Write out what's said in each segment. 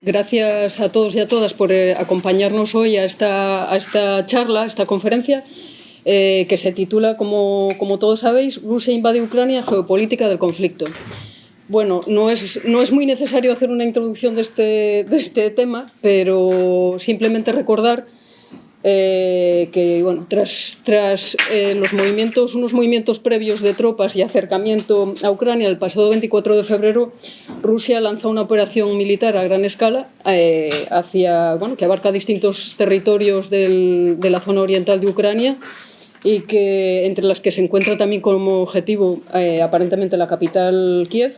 Gracias a todos y a todas por acompañarnos hoy a esta charla, a esta conferencia, que se titula, como todos sabéis, Rusia invade Ucrania, geopolítica del conflicto. Bueno, no es muy necesario hacer una introducción de este tema, pero simplemente recordar que, bueno, tras unos movimientos previos de tropas y acercamiento a Ucrania, el pasado 24 de febrero, Rusia lanza una operación militar a gran escala que abarca distintos territorios de la zona oriental de Ucrania y que entre las que se encuentra también como objetivo aparentemente la capital Kiev.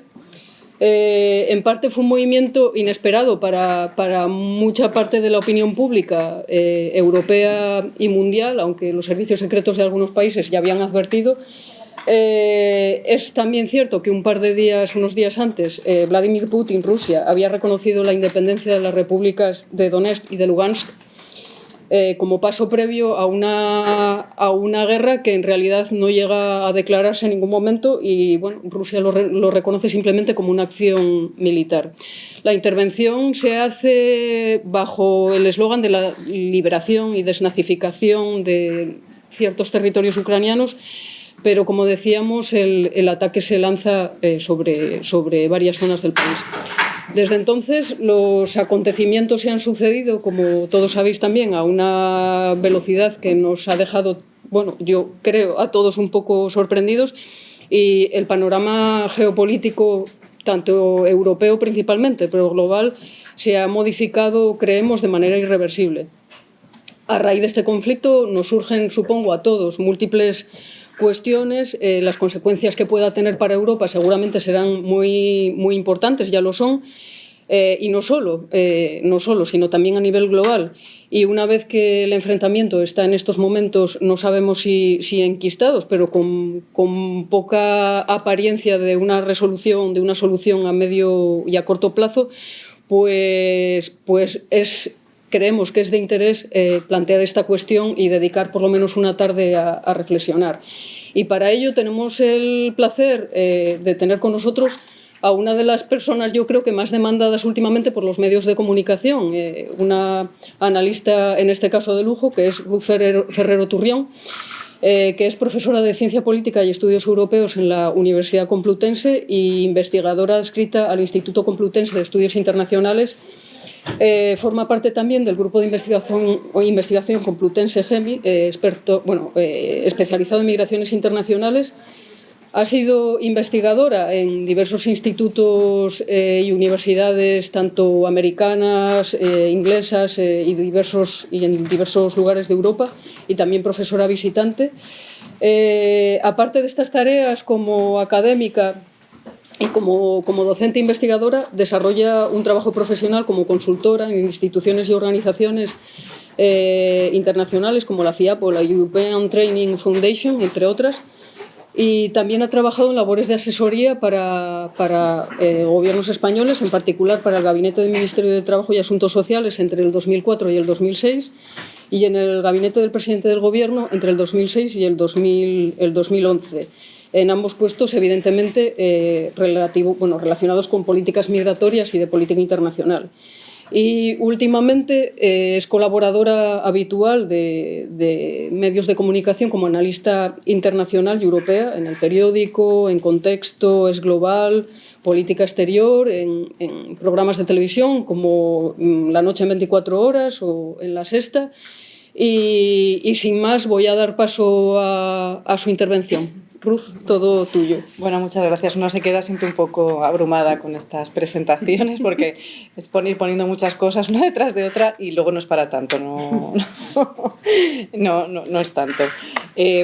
En parte fue un movimiento inesperado para mucha parte de la opinión pública europea y mundial, aunque los servicios secretos de algunos países ya habían advertido. Es también cierto que unos días antes, Vladimir Putin, Rusia, había reconocido la independencia de las repúblicas de Donetsk y de Lugansk como paso previo a una guerra que en realidad no llega a declararse en ningún momento y bueno, Rusia lo reconoce simplemente como una acción militar. La intervención se hace bajo el eslogan de la liberación y desnazificación de ciertos territorios ucranianos, pero como decíamos, el ataque se lanza sobre varias zonas del país. Desde entonces los acontecimientos se han sucedido, como todos sabéis también, a una velocidad que nos ha dejado, bueno, yo creo, a todos un poco sorprendidos, y el panorama geopolítico, tanto europeo principalmente, pero global, se ha modificado, creemos, de manera irreversible. A raíz de este conflicto nos surgen, supongo, a todos múltiples cuestiones. Las consecuencias que pueda tener para Europa seguramente serán muy importantes, ya lo son, y no solo, sino también a nivel global. Y una vez que el enfrentamiento está en estos momentos, no sabemos si enquistados, pero con poca apariencia de una solución a medio y a corto plazo, pues creemos que es de interés plantear esta cuestión y dedicar por lo menos una tarde a reflexionar. Y para ello tenemos el placer de tener con nosotros a una de las personas, yo creo que más demandadas últimamente por los medios de comunicación, una analista, en este caso de lujo, que es Ruth Ferrero Turrión, que es profesora de Ciencia Política y Estudios Europeos en la Universidad Complutense e investigadora adscrita al Instituto Complutense de Estudios Internacionales. Forma parte también del grupo de investigación Complutense GEMI, especializado en migraciones internacionales. Ha sido investigadora en diversos institutos y universidades, tanto americanas, inglesas y en diversos lugares de Europa, y también profesora visitante. Aparte de estas tareas como académica y como docente investigadora, desarrolla un trabajo profesional como consultora en instituciones y organizaciones internacionales como la FIAP o la European Training Foundation, entre otras, y también ha trabajado en labores de asesoría para gobiernos españoles, en particular para el Gabinete del Ministerio de Trabajo y Asuntos Sociales entre el 2004 y el 2006, y en el Gabinete del Presidente del Gobierno entre el 2006 y el 2011. En ambos puestos, evidentemente, relacionados con políticas migratorias y de política internacional. Y últimamente es colaboradora habitual de medios de comunicación como analista internacional y europea en El Periódico, en Contexto, Es Global, Política Exterior, en programas de televisión como La Noche en 24 horas o en La Sexta. Y sin más, voy a dar paso a su intervención. Ruth, todo tuyo. Bueno, muchas gracias. Uno se queda siempre un poco abrumada con estas presentaciones porque es ir poniendo muchas cosas una detrás de otra y luego no es para tanto, no es tanto.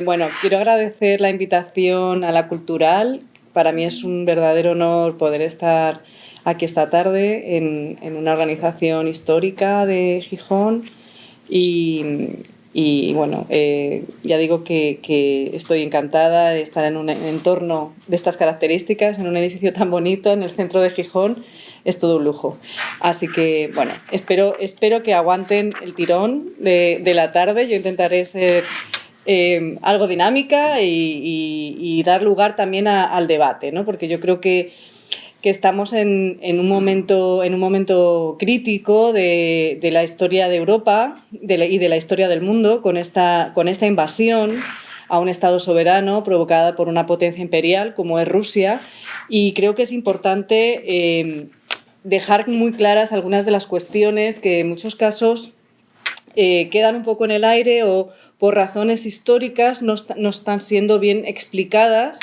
Bueno, quiero agradecer la invitación a La Cultural. Para mí es un verdadero honor poder estar aquí esta tarde en una organización histórica de Gijón y bueno, ya digo que estoy encantada de estar en un entorno de estas características, en un edificio tan bonito, en el centro de Gijón. Es todo un lujo. Así que, bueno, espero que aguanten el tirón de la tarde. Yo intentaré ser algo dinámica y dar lugar también al debate, ¿no? Porque yo creo que que estamos en un momento crítico de la historia de Europa y de la historia del mundo con esta invasión a un Estado soberano provocada por una potencia imperial como es Rusia, y creo que es importante dejar muy claras algunas de las cuestiones que en muchos casos quedan un poco en el aire o por razones históricas no están siendo bien explicadas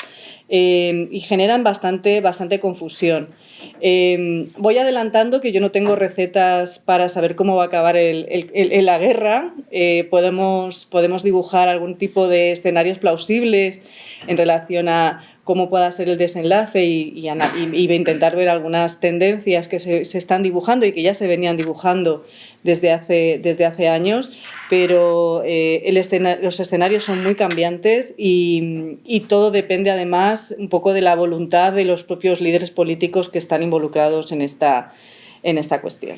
y generan bastante confusión. Voy adelantando que yo no tengo recetas para saber cómo va a acabar la guerra. Podemos dibujar algún tipo de escenarios plausibles en relación a cómo pueda ser el desenlace y intentar ver algunas tendencias que se están dibujando y que ya se venían dibujando desde hace años, pero los escenarios son muy cambiantes y todo depende además un poco de la voluntad de los propios líderes políticos que están involucrados en esta cuestión.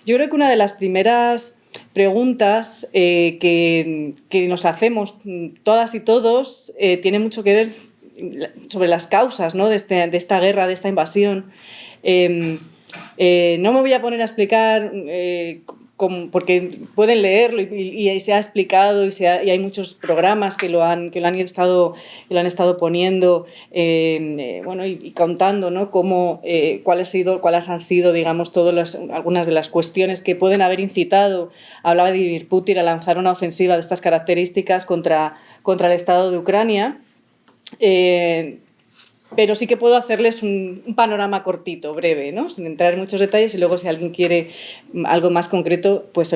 Yo creo que una de las primeras preguntas que nos hacemos todas y todos tiene mucho que ver sobre las causas, ¿no?, de esta guerra, de esta invasión. No me voy a poner a explicar porque pueden leerlo y se ha explicado y hay muchos programas que lo han estado poniendo y contando, ¿no?, cuáles han sido, digamos, algunas de las cuestiones que pueden haber incitado a Vladimir Putin a lanzar una ofensiva de estas características contra el Estado de Ucrania. Pero sí que puedo hacerles un panorama cortito, breve, ¿no?, sin entrar en muchos detalles, y luego si alguien quiere algo más concreto, pues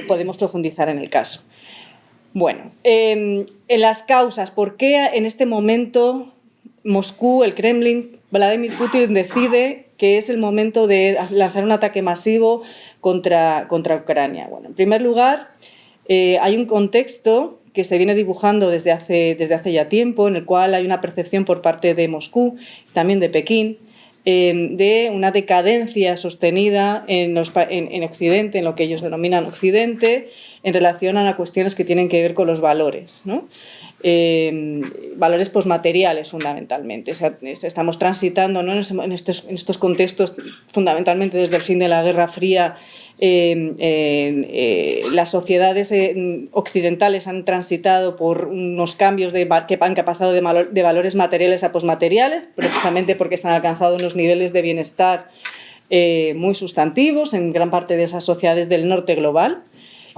podemos profundizar en el caso. Bueno, en las causas, ¿por qué en este momento Moscú, el Kremlin, Vladimir Putin decide que es el momento de lanzar un ataque masivo contra Ucrania? Bueno, en primer lugar, hay un contexto que se viene dibujando desde hace ya tiempo, en el cual hay una percepción por parte de Moscú, también de Pekín, de una decadencia sostenida en Occidente, en lo que ellos denominan Occidente, en relación a cuestiones que tienen que ver con los valores, ¿no? Valores posmateriales, fundamentalmente. O sea, estamos transitando, ¿no?, en estos contextos, fundamentalmente desde el fin de la Guerra Fría. Las sociedades occidentales han transitado por unos cambios que han pasado de valores materiales a posmateriales, precisamente porque se han alcanzado unos niveles de bienestar muy sustantivos en gran parte de esas sociedades del norte global.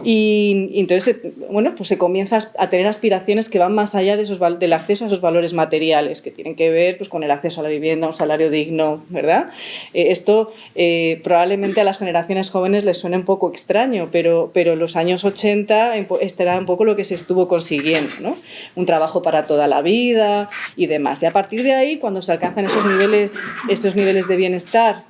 Y entonces, bueno, pues se comienza a tener aspiraciones que van más allá del acceso a esos valores materiales, que tienen que ver, pues, con el acceso a la vivienda, un salario digno, ¿verdad? Esto probablemente a las generaciones jóvenes les suene un poco extraño, pero en los años 80 este era un poco lo que se estuvo consiguiendo, ¿no? Un trabajo para toda la vida y demás. Y a partir de ahí, cuando se alcanzan esos niveles de bienestar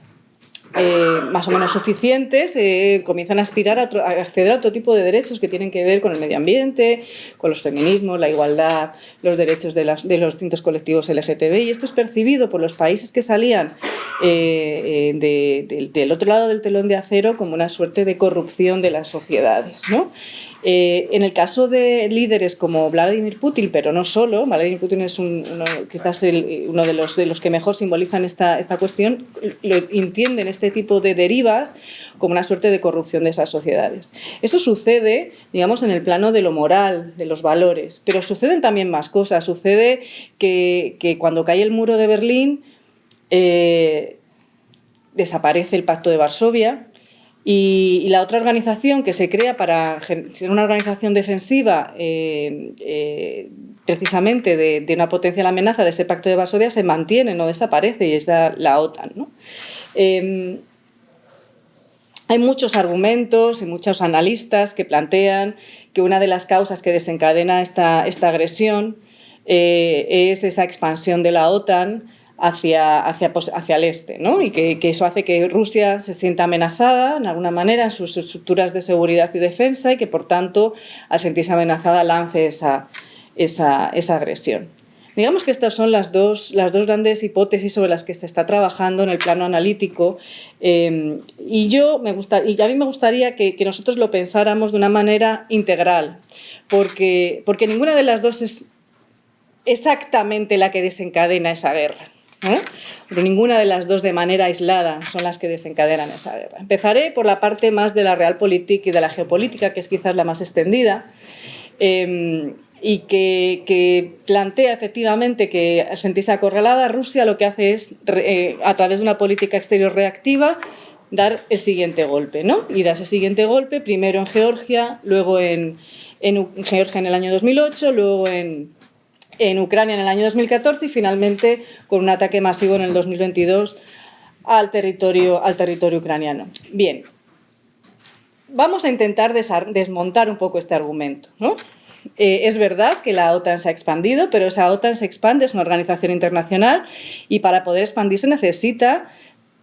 más o menos suficientes, comienzan a aspirar a acceder a otro tipo de derechos que tienen que ver con el medio ambiente, con los feminismos, la igualdad, los derechos de los distintos colectivos LGTBI, y esto es percibido por los países que salían del otro lado del telón de acero como una suerte de corrupción de las sociedades, ¿no? En el caso de líderes como Vladimir Putin, pero no solo, Vladimir Putin es quizás uno de los que mejor simbolizan esta cuestión, lo entienden este tipo de derivas como una suerte de corrupción de esas sociedades. Esto sucede, digamos, en el plano de lo moral, de los valores, pero suceden también más cosas. Sucede que cuando cae el muro de Berlín desaparece el Pacto de Varsovia. Y la otra organización que se crea para ser una organización defensiva precisamente de una potencial amenaza de ese Pacto de Varsovia se mantiene, no desaparece, y es la OTAN, ¿no? Hay muchos argumentos y muchos analistas que plantean que una de las causas que desencadena esta agresión es esa expansión de la OTAN hacia el este, ¿no? Y que eso hace que Rusia se sienta amenazada de alguna manera en sus estructuras de seguridad y defensa, y que por tanto, al sentirse amenazada, lance esa agresión. Digamos que estas son las dos grandes hipótesis sobre las que se está trabajando en el plano analítico, y a mí me gustaría que nosotros lo pensáramos de una manera integral, porque ninguna de las dos es exactamente la que desencadena esa guerra. ¿eh? Pero ninguna de las dos de manera aislada son las que desencadenan esa guerra. Empezaré por la parte más de la realpolitik y de la geopolítica, que es quizás la más extendida, y que plantea efectivamente que, al sentirse acorralada, Rusia lo que hace es, a través de una política exterior reactiva, dar el siguiente golpe, ¿no? Y da ese siguiente golpe primero en Georgia, luego en Georgia en el año 2008, luego en Ucrania en el año 2014 y finalmente con un ataque masivo en el 2022 al territorio ucraniano. Bien, vamos a intentar desmontar un poco este argumento, ¿no? Es verdad que la OTAN se ha expandido, pero esa OTAN se expande, es una organización internacional y para poder expandirse necesita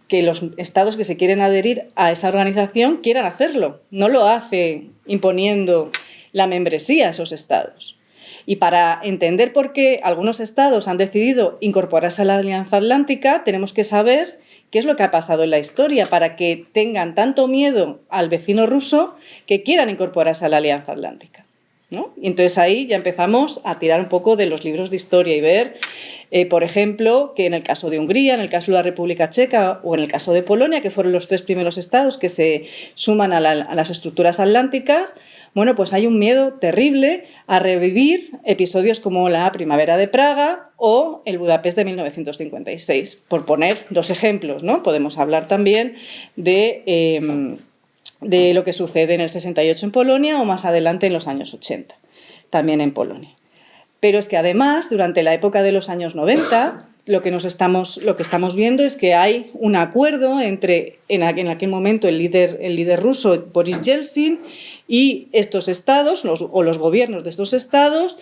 que los estados que se quieren adherir a esa organización quieran hacerlo. No lo hace imponiendo la membresía a esos estados. Y para entender por qué algunos estados han decidido incorporarse a la Alianza Atlántica, tenemos que saber qué es lo que ha pasado en la historia para que tengan tanto miedo al vecino ruso que quieran incorporarse a la Alianza Atlántica, ¿no? Y entonces ahí ya empezamos a tirar un poco de los libros de historia y ver, por ejemplo, que en el caso de Hungría, en el caso de la República Checa o en el caso de Polonia, que fueron los tres primeros estados que se suman a las estructuras atlánticas, bueno, pues hay un miedo terrible a revivir episodios como la Primavera de Praga o el Budapest de 1956, por poner dos ejemplos, ¿no? Podemos hablar también de lo que sucede en el 68 en Polonia o más adelante en los años 80, también en Polonia. Pero es que además, durante la época de los años 90, lo que estamos viendo es que hay un acuerdo entre, en aquel momento, el líder ruso Boris Yeltsin y estos estados, o los gobiernos de estos estados,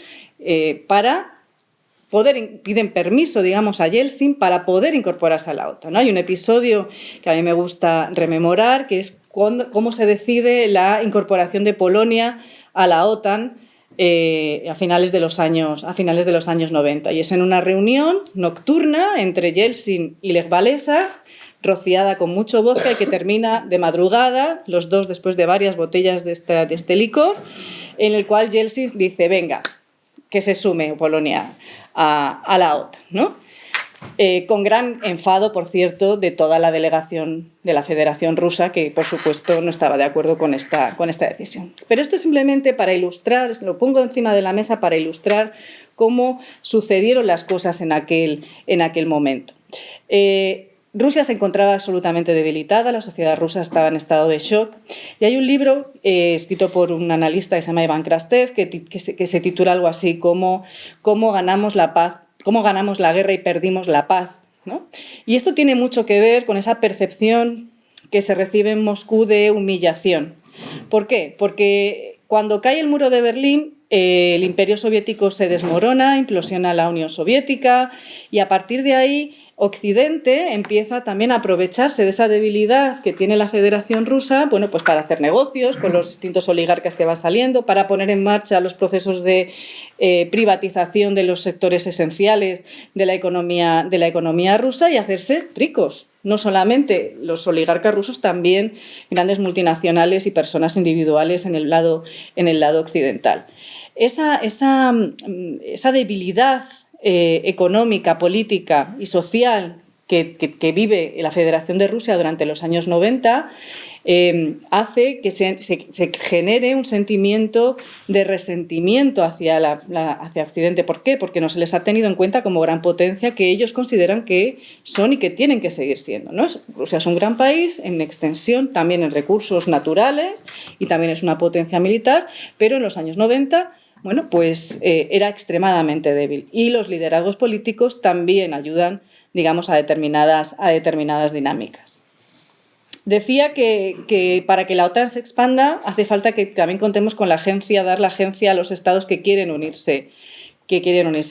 piden permiso, digamos, a Yeltsin para poder incorporarse a la OTAN, ¿no? Hay un episodio que a mí me gusta rememorar, que es cómo se decide la incorporación de Polonia a la OTAN a finales de los años 90. Y es en una reunión nocturna entre Yeltsin y Lech Walesa, rociada con mucho vodka y que termina de madrugada, los dos después de varias botellas de este licor, en el cual Yeltsin dice, venga, que se sume Polonia a la OTAN, ¿no? Con gran enfado, por cierto, de toda la delegación de la Federación Rusa, que por supuesto no estaba de acuerdo con esta decisión. Pero esto es simplemente para ilustrar, lo pongo encima de la mesa para ilustrar cómo sucedieron las cosas en aquel momento. Rusia se encontraba absolutamente debilitada, la sociedad rusa estaba en estado de shock y hay un libro escrito por un analista que se llama Iván Krastev que se titula algo así como ¿Cómo ganamos la paz? ¿Cómo ganamos la guerra y perdimos la paz? ¿No? Y esto tiene mucho que ver con esa percepción que se recibe en Moscú de humillación. ¿Por qué? Porque cuando cae el muro de Berlín, el Imperio Soviético se desmorona, implosiona la Unión Soviética y a partir de ahí Occidente empieza también a aprovecharse de esa debilidad que tiene la Federación Rusa, bueno, pues para hacer negocios con los distintos oligarcas que van saliendo, para poner en marcha los procesos de privatización de los sectores esenciales de la economía rusa y hacerse ricos. No solamente los oligarcas rusos, también grandes multinacionales y personas individuales en el lado occidental. Esa debilidad económica, política y social que vive la Federación de Rusia durante los años 90 hace que se genere un sentimiento de resentimiento hacia Occidente. ¿Por qué? Porque no se les ha tenido en cuenta como gran potencia que ellos consideran que son y que tienen que seguir siendo, ¿no? Rusia es un gran país en extensión, también en recursos naturales y también es una potencia militar, pero en los años 90 bueno, pues era extremadamente débil y los liderazgos políticos también ayudan, digamos, a determinadas dinámicas. Decía que para que la OTAN se expanda hace falta que también contemos con dar la agencia a los estados que quieren unirse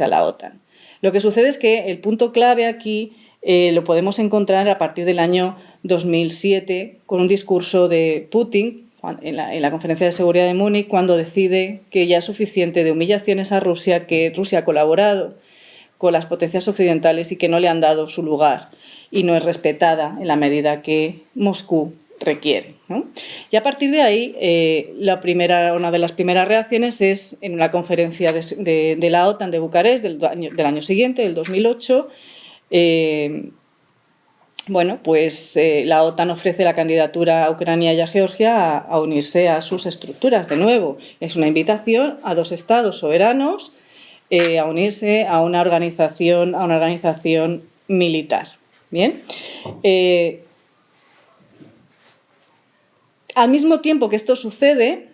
a la OTAN. Lo que sucede es que el punto clave aquí lo podemos encontrar a partir del año 2007 con un discurso de Putin en la Conferencia de Seguridad de Múnich, cuando decide que ya es suficiente de humillaciones a Rusia, que Rusia ha colaborado con las potencias occidentales y que no le han dado su lugar y no es respetada en la medida que Moscú requiere, ¿no? Y a partir de ahí, una de las primeras reacciones es en una conferencia de la OTAN de Bucarest del año siguiente, del 2008, bueno, pues la OTAN ofrece la candidatura a Ucrania y a Georgia a unirse a sus estructuras. De nuevo, es una invitación a dos estados soberanos a unirse a una organización militar. Bien. Al mismo tiempo que esto sucede,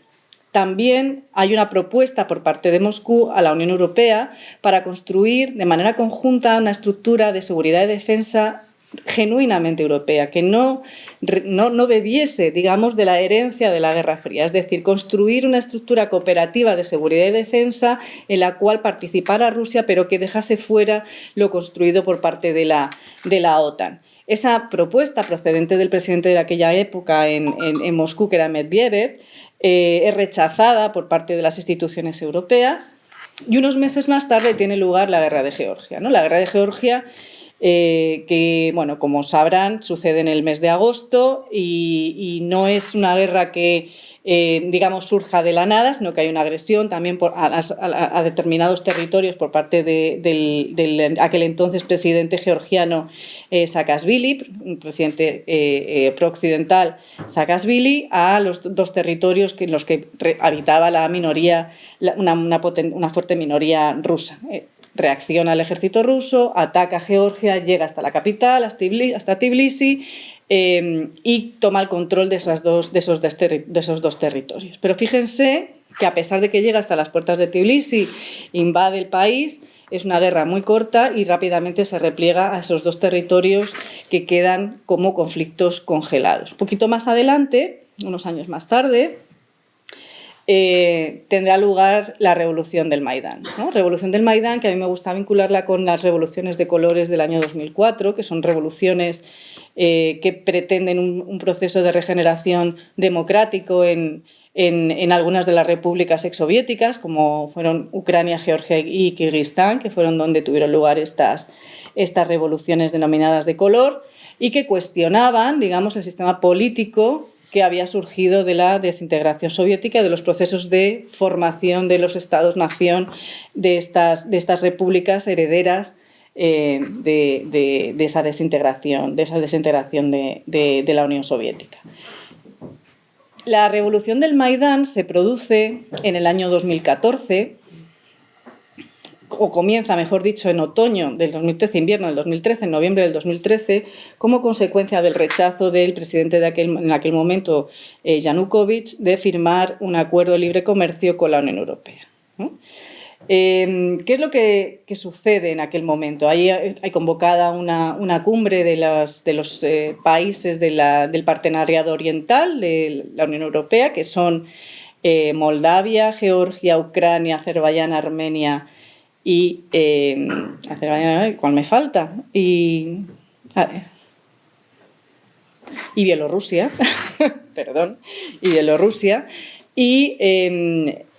también hay una propuesta por parte de Moscú a la Unión Europea para construir de manera conjunta una estructura de seguridad y defensa genuinamente europea, que no bebiese, digamos, de la herencia de la Guerra Fría, es decir, construir una estructura cooperativa de seguridad y defensa en la cual participara Rusia, pero que dejase fuera lo construido por parte de la OTAN. Esa propuesta procedente del presidente de aquella época en Moscú, que era Medvedev, es rechazada por parte de las instituciones europeas y unos meses más tarde tiene lugar la Guerra de Georgia, ¿no? La Guerra de Georgia, que, bueno, como sabrán, sucede en el mes de agosto y no es una guerra que, digamos, surja de la nada, sino que hay una agresión también a determinados territorios por parte del aquel entonces presidente georgiano Saakashvili, un presidente prooccidental Saakashvili, a los dos territorios en los que habitaba la minoría, una fuerte minoría rusa. Reacciona el ejército ruso, ataca a Georgia, llega hasta la capital, hasta Tbilisi, y toma el control de esos dos territorios. Pero fíjense que a pesar de que llega hasta las puertas de Tbilisi, invade el país, es una guerra muy corta y rápidamente se repliega a esos dos territorios que quedan como conflictos congelados. Un poquito más adelante, unos años más tarde, tendrá lugar la revolución del Maidán, ¿no? Revolución del Maidán, que a mí me gusta vincularla con las revoluciones de colores del año 2004, que son revoluciones que pretenden un proceso de regeneración democrático en algunas de las repúblicas exsoviéticas, como fueron Ucrania, Georgia y Kirguistán, que fueron donde tuvieron lugar estas revoluciones denominadas de color, y que cuestionaban, digamos, el sistema político que había surgido de la desintegración soviética, de los procesos de formación de los estados-nación de estas repúblicas herederas de esa desintegración de la Unión Soviética. La revolución del Maidán se produce en el año 2014, o comienza, mejor dicho, en otoño del 2013, invierno del 2013, en noviembre del 2013, como consecuencia del rechazo del presidente en aquel momento, Yanukovych, de firmar un acuerdo de libre comercio con la Unión Europea, ¿no? ¿Qué es lo que sucede en aquel momento? Ahí hay convocada una cumbre de los países del Partenariado Oriental de la Unión Europea, que son Moldavia, Georgia, Ucrania, Azerbaiyán, Armenia y ¿cuál me falta? Y Bielorrusia, perdón, y Bielorrusia. Y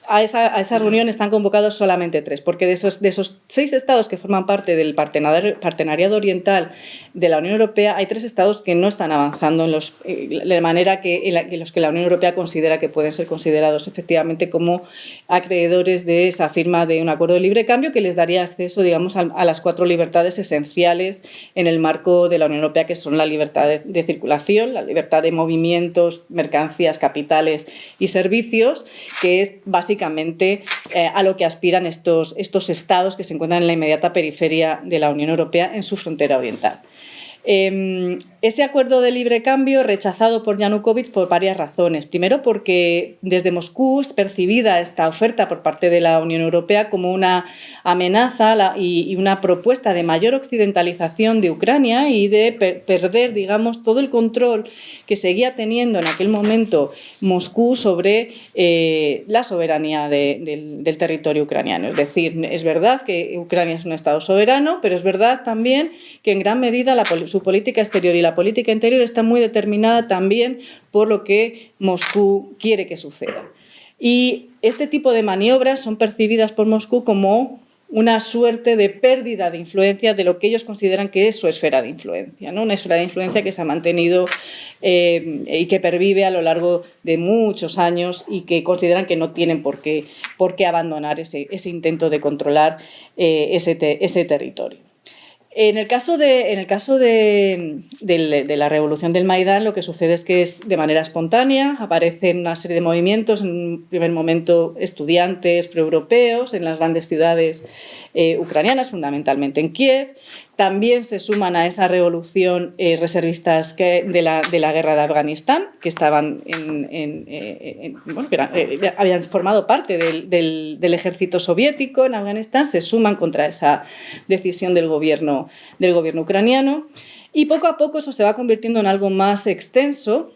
a esa reunión están convocados solamente 3, porque de esos 6 estados que forman parte del Partenariado Oriental de la Unión Europea, hay 3 estados que no están avanzando en la manera en los que la Unión Europea considera que pueden ser considerados efectivamente como acreedores de esa firma de un acuerdo de libre cambio que les daría acceso, digamos, a las 4 libertades esenciales en el marco de la Unión Europea, que son la libertad de circulación, la libertad de movimientos, mercancías, capitales y servicios, que es básicamente a lo que aspiran estos estados que se encuentran en la inmediata periferia de la Unión Europea en su frontera oriental. Ese acuerdo de libre cambio rechazado por Yanukovych por varias razones. Primero, porque desde Moscú es percibida esta oferta por parte de la Unión Europea como una amenaza y una propuesta de mayor occidentalización de Ucrania y de perder, digamos, todo el control que seguía teniendo en aquel momento Moscú sobre la soberanía del territorio ucraniano. Es decir, es verdad que Ucrania es un Estado soberano, pero es verdad también que en gran medida su política exterior y la política interior está muy determinada también por lo que Moscú quiere que suceda. Y este tipo de maniobras son percibidas por Moscú como una suerte de pérdida de influencia de lo que ellos consideran que es su esfera de influencia, ¿no? Una esfera de influencia que se ha mantenido y que pervive a lo largo de muchos años y que consideran que no tienen por qué abandonar ese intento de controlar ese territorio. En el caso de la revolución del Maidán, lo que sucede es que es de manera espontánea, aparecen una serie de movimientos, en un primer momento estudiantes proeuropeos en las grandes ciudades ucranianas, fundamentalmente en Kiev. También se suman a esa revolución reservistas de la guerra de Afganistán, que estaban habían formado parte del ejército soviético en Afganistán, se suman contra esa decisión del gobierno ucraniano, y poco a poco eso se va convirtiendo en algo más extenso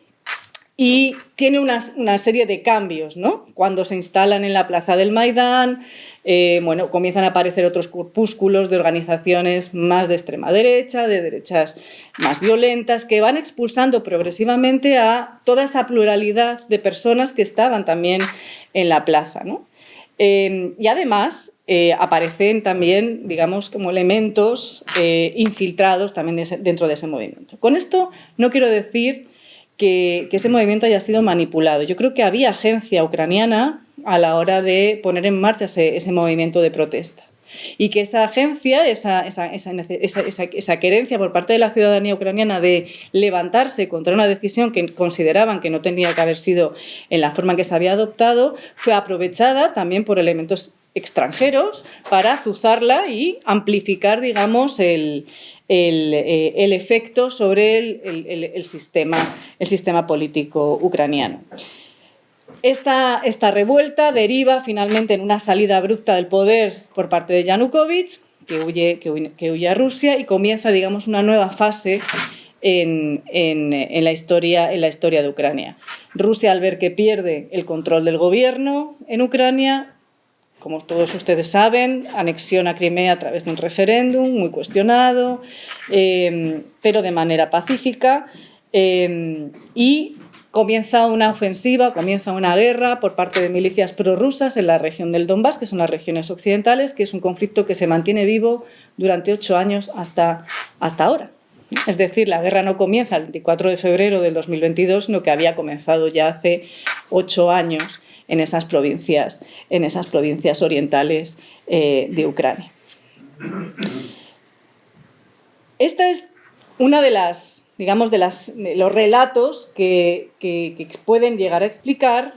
y tiene una serie de cambios, ¿no? Cuando se instalan en la plaza del Maidán, comienzan a aparecer otros corpúsculos de organizaciones más de extrema derecha, de derechas más violentas, que van expulsando progresivamente a toda esa pluralidad de personas que estaban también en la plaza, ¿no? Y además aparecen también, digamos, como elementos infiltrados también dentro de ese movimiento. Con esto no quiero decir que ese movimiento haya sido manipulado. Yo creo que había agencia ucraniana a la hora de poner en marcha ese movimiento de protesta. Y que esa agencia, esa querencia por parte de la ciudadanía ucraniana de levantarse contra una decisión que consideraban que no tenía que haber sido en la forma en que se había adoptado, fue aprovechada también por elementos extranjeros para azuzarla y amplificar, digamos, el efecto sobre el sistema político ucraniano. Esta revuelta deriva finalmente en una salida abrupta del poder por parte de Yanukovych, que huye a Rusia, y comienza, digamos, una nueva fase en la historia de Ucrania. Rusia, al ver que pierde el control del gobierno en Ucrania, como todos ustedes saben, anexiona Crimea a través de un referéndum muy cuestionado, pero de manera pacífica, y comienza una ofensiva, comienza una guerra por parte de milicias prorrusas en la región del Donbass, que son las regiones occidentales, que es un conflicto que se mantiene vivo durante 8 años hasta ahora. Es decir, la guerra no comienza el 24 de febrero del 2022, sino que había comenzado ya hace 8 años en esas provincias orientales de Ucrania. Esta es una de los relatos que pueden llegar a explicar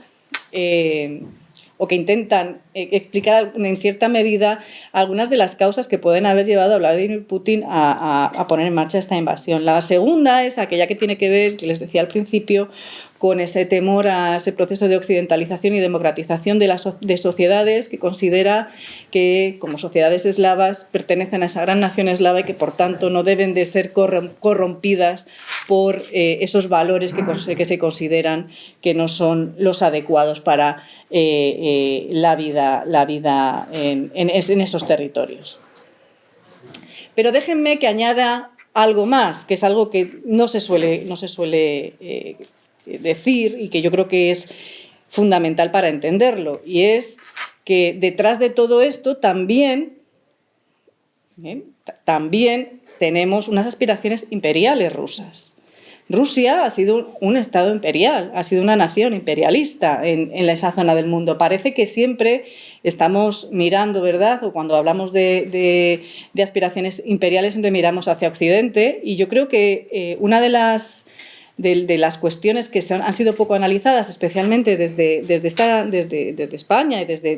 o que intentan explicar en cierta medida algunas de las causas que pueden haber llevado a Vladimir Putin a poner en marcha esta invasión. La segunda es aquella que tiene que ver, que les decía al principio, con ese temor a ese proceso de occidentalización y democratización de sociedades que considera que, como sociedades eslavas, pertenecen a esa gran nación eslava y que, por tanto, no deben de ser corrompidas por esos valores que se consideran que no son los adecuados para la vida en esos territorios. Pero déjenme que añada algo más, que es algo que no se suele decir y que yo creo que es fundamental para entenderlo, y es que detrás de todo esto también tenemos unas aspiraciones imperiales rusas. Rusia ha sido un estado imperial, ha sido una nación imperialista en esa zona del mundo. Parece que siempre estamos mirando, ¿verdad? O cuando hablamos de aspiraciones imperiales siempre miramos hacia Occidente, y yo creo que una de las cuestiones que han sido poco analizadas, especialmente desde España y desde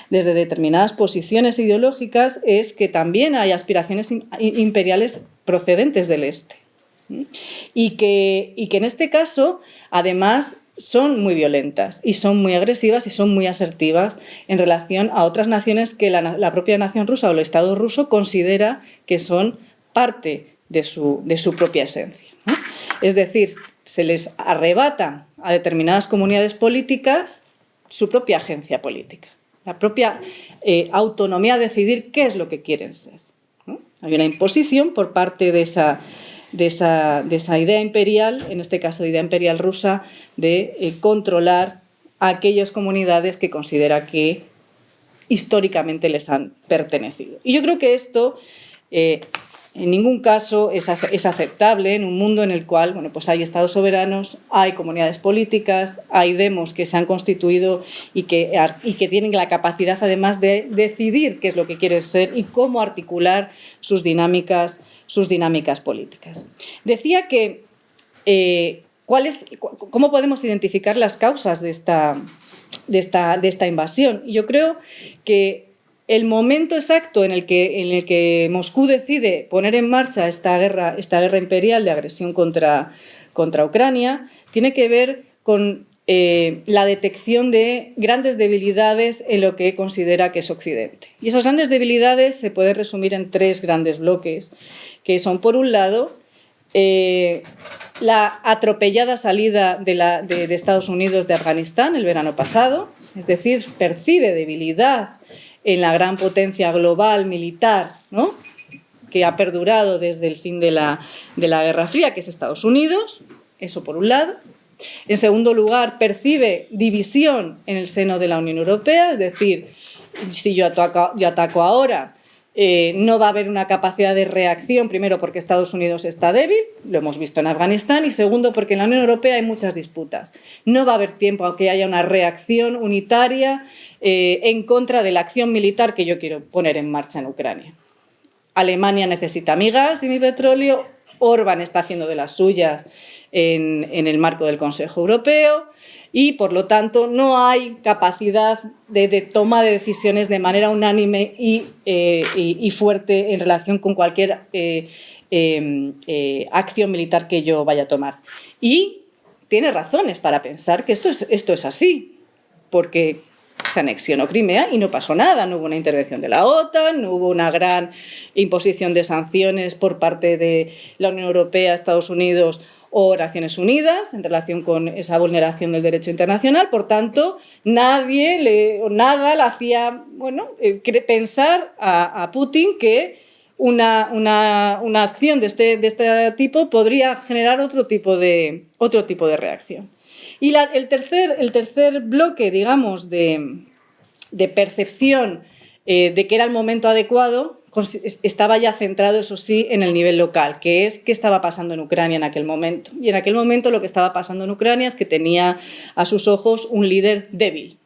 determinadas posiciones ideológicas, es que también hay aspiraciones imperiales procedentes del este. Y que en este caso, además, son muy violentas y son muy agresivas y son muy asertivas en relación a otras naciones que la propia nación rusa o el Estado ruso considera que son parte de su propia esencia, ¿no? Es decir, se les arrebata a determinadas comunidades políticas su propia agencia política, la propia autonomía a decidir qué es lo que quieren ser, ¿no? Hay una imposición por parte de esa idea imperial, en este caso idea imperial rusa, de controlar a aquellas comunidades que considera que históricamente les han pertenecido. Y yo creo que esto en ningún caso es aceptable en un mundo en el cual, bueno, pues hay estados soberanos, hay comunidades políticas, hay demos que se han constituido y que tienen la capacidad además de decidir qué es lo que quieren ser y cómo articular sus dinámicas políticas. Decía que ¿cómo podemos identificar las causas de esta invasión? Yo creo que el momento exacto en el que Moscú decide poner en marcha esta guerra imperial de agresión contra Ucrania tiene que ver con la detección de grandes debilidades en lo que considera que es Occidente. Y esas grandes debilidades se pueden resumir en 3 grandes bloques, que son, por un lado, la atropellada salida de Estados Unidos de Afganistán el verano pasado, es decir, percibe debilidad en la gran potencia global militar, ¿no?, que ha perdurado desde el fin de la Guerra Fría, que es Estados Unidos, eso por un lado. En segundo lugar, percibe división en el seno de la Unión Europea, es decir, si yo ataco ahora, no va a haber una capacidad de reacción, primero porque Estados Unidos está débil, lo hemos visto en Afganistán, y segundo porque en la Unión Europea hay muchas disputas. No va a haber tiempo a que haya una reacción unitaria en contra de la acción militar que yo quiero poner en marcha en Ucrania. Alemania necesita mi gas y mi petróleo, Orbán está haciendo de las suyas en el marco del Consejo Europeo, y, por lo tanto, no hay capacidad de toma de decisiones de manera unánime y fuerte en relación con cualquier acción militar que yo vaya a tomar. Y tiene razones para pensar que esto es así, porque se anexionó Crimea y no pasó nada, no hubo una intervención de la OTAN, no hubo una gran imposición de sanciones por parte de la Unión Europea, Estados Unidos o Naciones Unidas en relación con esa vulneración del derecho internacional. Por tanto, nada le hacía pensar a Putin que una acción de este tipo podría generar otro tipo de reacción. Y el tercer bloque, digamos, de percepción de que era el momento adecuado estaba ya centrado, eso sí, en el nivel local, que es qué estaba pasando en Ucrania en aquel momento. Y en aquel momento lo que estaba pasando en Ucrania es que tenía a sus ojos un líder débil.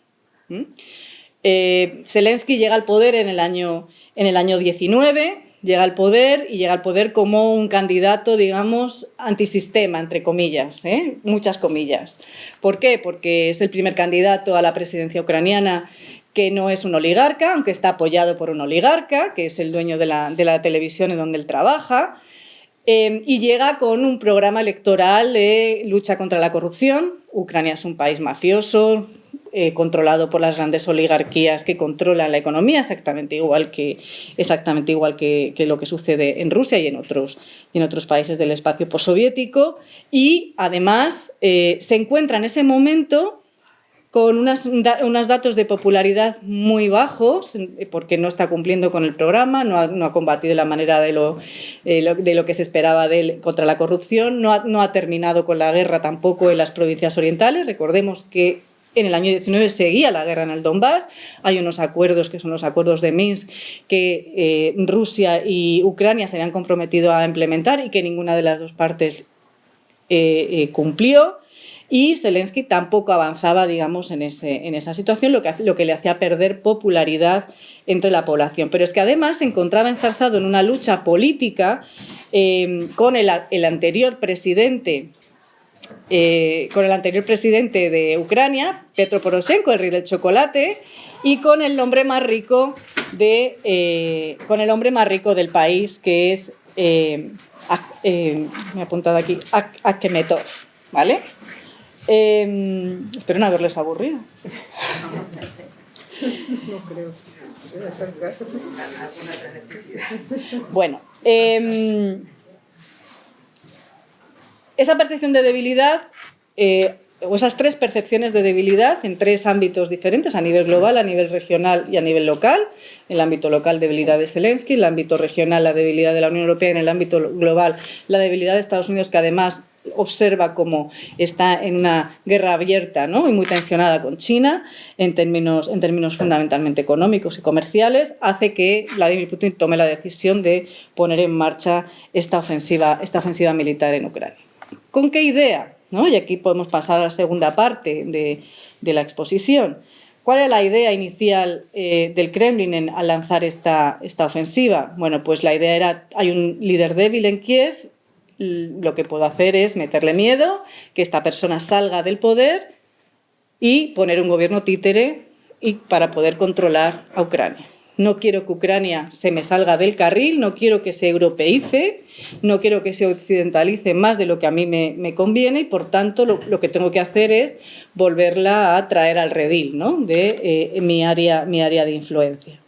Zelensky llega al poder en el año 19, llega al poder como un candidato, digamos, antisistema, entre comillas, muchas comillas. ¿Por qué? Porque es el primer candidato a la presidencia ucraniana que no es un oligarca, aunque está apoyado por un oligarca, que es el dueño de la televisión en donde él trabaja, y llega con un programa electoral de lucha contra la corrupción. Ucrania es un país mafioso, controlado por las grandes oligarquías que controlan la economía, exactamente igual que lo que sucede en Rusia y en otros países del espacio postsoviético. Y además se encuentra en ese momento con unos datos de popularidad muy bajos, porque no está cumpliendo con el programa, no ha combatido de la manera de lo que se esperaba de él contra la corrupción, no ha terminado con la guerra tampoco en las provincias orientales. Recordemos que en el año 19 seguía la guerra en el Donbass. Hay unos acuerdos que son los acuerdos de Minsk que Rusia y Ucrania se habían comprometido a implementar y que ninguna de las dos partes cumplió. Y Zelensky tampoco avanzaba, digamos, en esa situación, lo que le hacía perder popularidad entre la población. Pero es que además se encontraba enzarzado en una lucha política con el anterior presidente de Ucrania, Petro Poroshenko, el rey del chocolate, y con el hombre más rico del país, que es me he apuntado aquí, Akhmetov, ¿vale? Espero no haberles aburrido. No creo. Bueno, esa percepción de debilidad, o esas 3 percepciones de debilidad en 3 ámbitos diferentes, a nivel global, a nivel regional y a nivel local. En el ámbito local, debilidad de Zelensky; en el ámbito regional, la debilidad de la Unión Europea; en el ámbito global, la debilidad de Estados Unidos, que además observa cómo está en una guerra abierta, ¿no?, y muy tensionada con China en términos fundamentalmente económicos y comerciales, hace que Vladimir Putin tome la decisión de poner en marcha esta ofensiva militar en Ucrania. ¿Con qué idea?, ¿no? Y aquí podemos pasar a la segunda parte de la exposición. ¿Cuál era la idea inicial del Kremlin al lanzar esta ofensiva? Bueno, pues la idea era, hay un líder débil en Kiev, lo que puedo hacer es meterle miedo, que esta persona salga del poder y poner un gobierno títere para poder controlar a Ucrania. No quiero que Ucrania se me salga del carril, no quiero que se europeice, no quiero que se occidentalice más de lo que a mí me conviene, y por tanto lo que tengo que hacer es volverla a traer al redil, ¿no?, de mi área de influencia.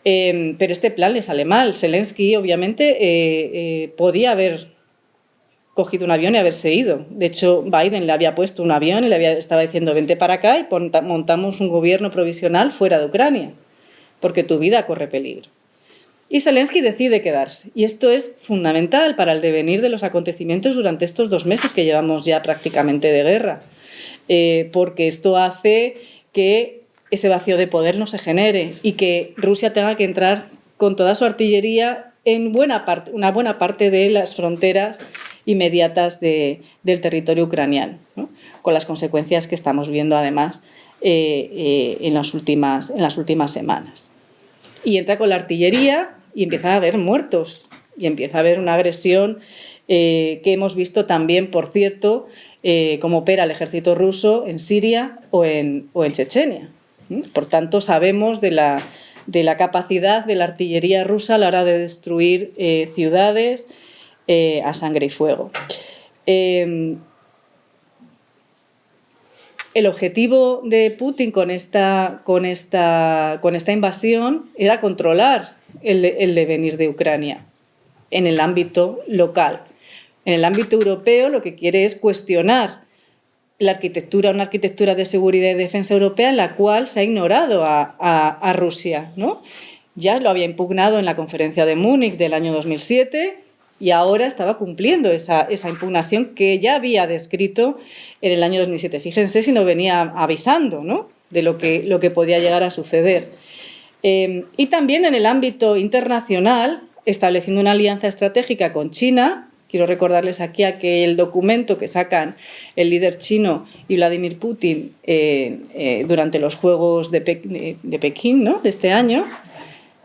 Pero este plan le sale mal. Zelensky, obviamente, podía haber cogido un avión y haberse ido. De hecho, Biden le había puesto un avión y estaba diciendo: vente para acá y montamos un gobierno provisional fuera de Ucrania, porque tu vida corre peligro. Y Zelensky decide quedarse. Y esto es fundamental para el devenir de los acontecimientos durante estos 2 meses que llevamos ya prácticamente de guerra, porque esto hace que ese vacío de poder no se genere y que Rusia tenga que entrar con toda su artillería en una buena parte de las fronteras inmediatas del territorio ucraniano, ¿no?, con las consecuencias que estamos viendo además en las últimas semanas. Y entra con la artillería y empieza a haber muertos y empieza a haber una agresión que hemos visto también, por cierto, cómo opera el ejército ruso en Siria o en Chechenia. Por tanto, sabemos de la capacidad de la artillería rusa a la hora de destruir ciudades a sangre y fuego. El objetivo de Putin con esta invasión era controlar el devenir de Ucrania en el ámbito local. En el ámbito europeo lo que quiere es cuestionar una arquitectura de seguridad y defensa europea en la cual se ha ignorado a Rusia, ¿no? Ya lo había impugnado en la conferencia de Múnich del año 2007 y ahora estaba cumpliendo esa impugnación que ya había descrito en el año 2007. Fíjense si no venía avisando, ¿no?, de lo que podía llegar a suceder. Y también en el ámbito internacional, estableciendo una alianza estratégica con China. Quiero recordarles aquí aquel documento que sacan el líder chino y Vladimir Putin durante los Juegos de Pekín, ¿no?, de este año,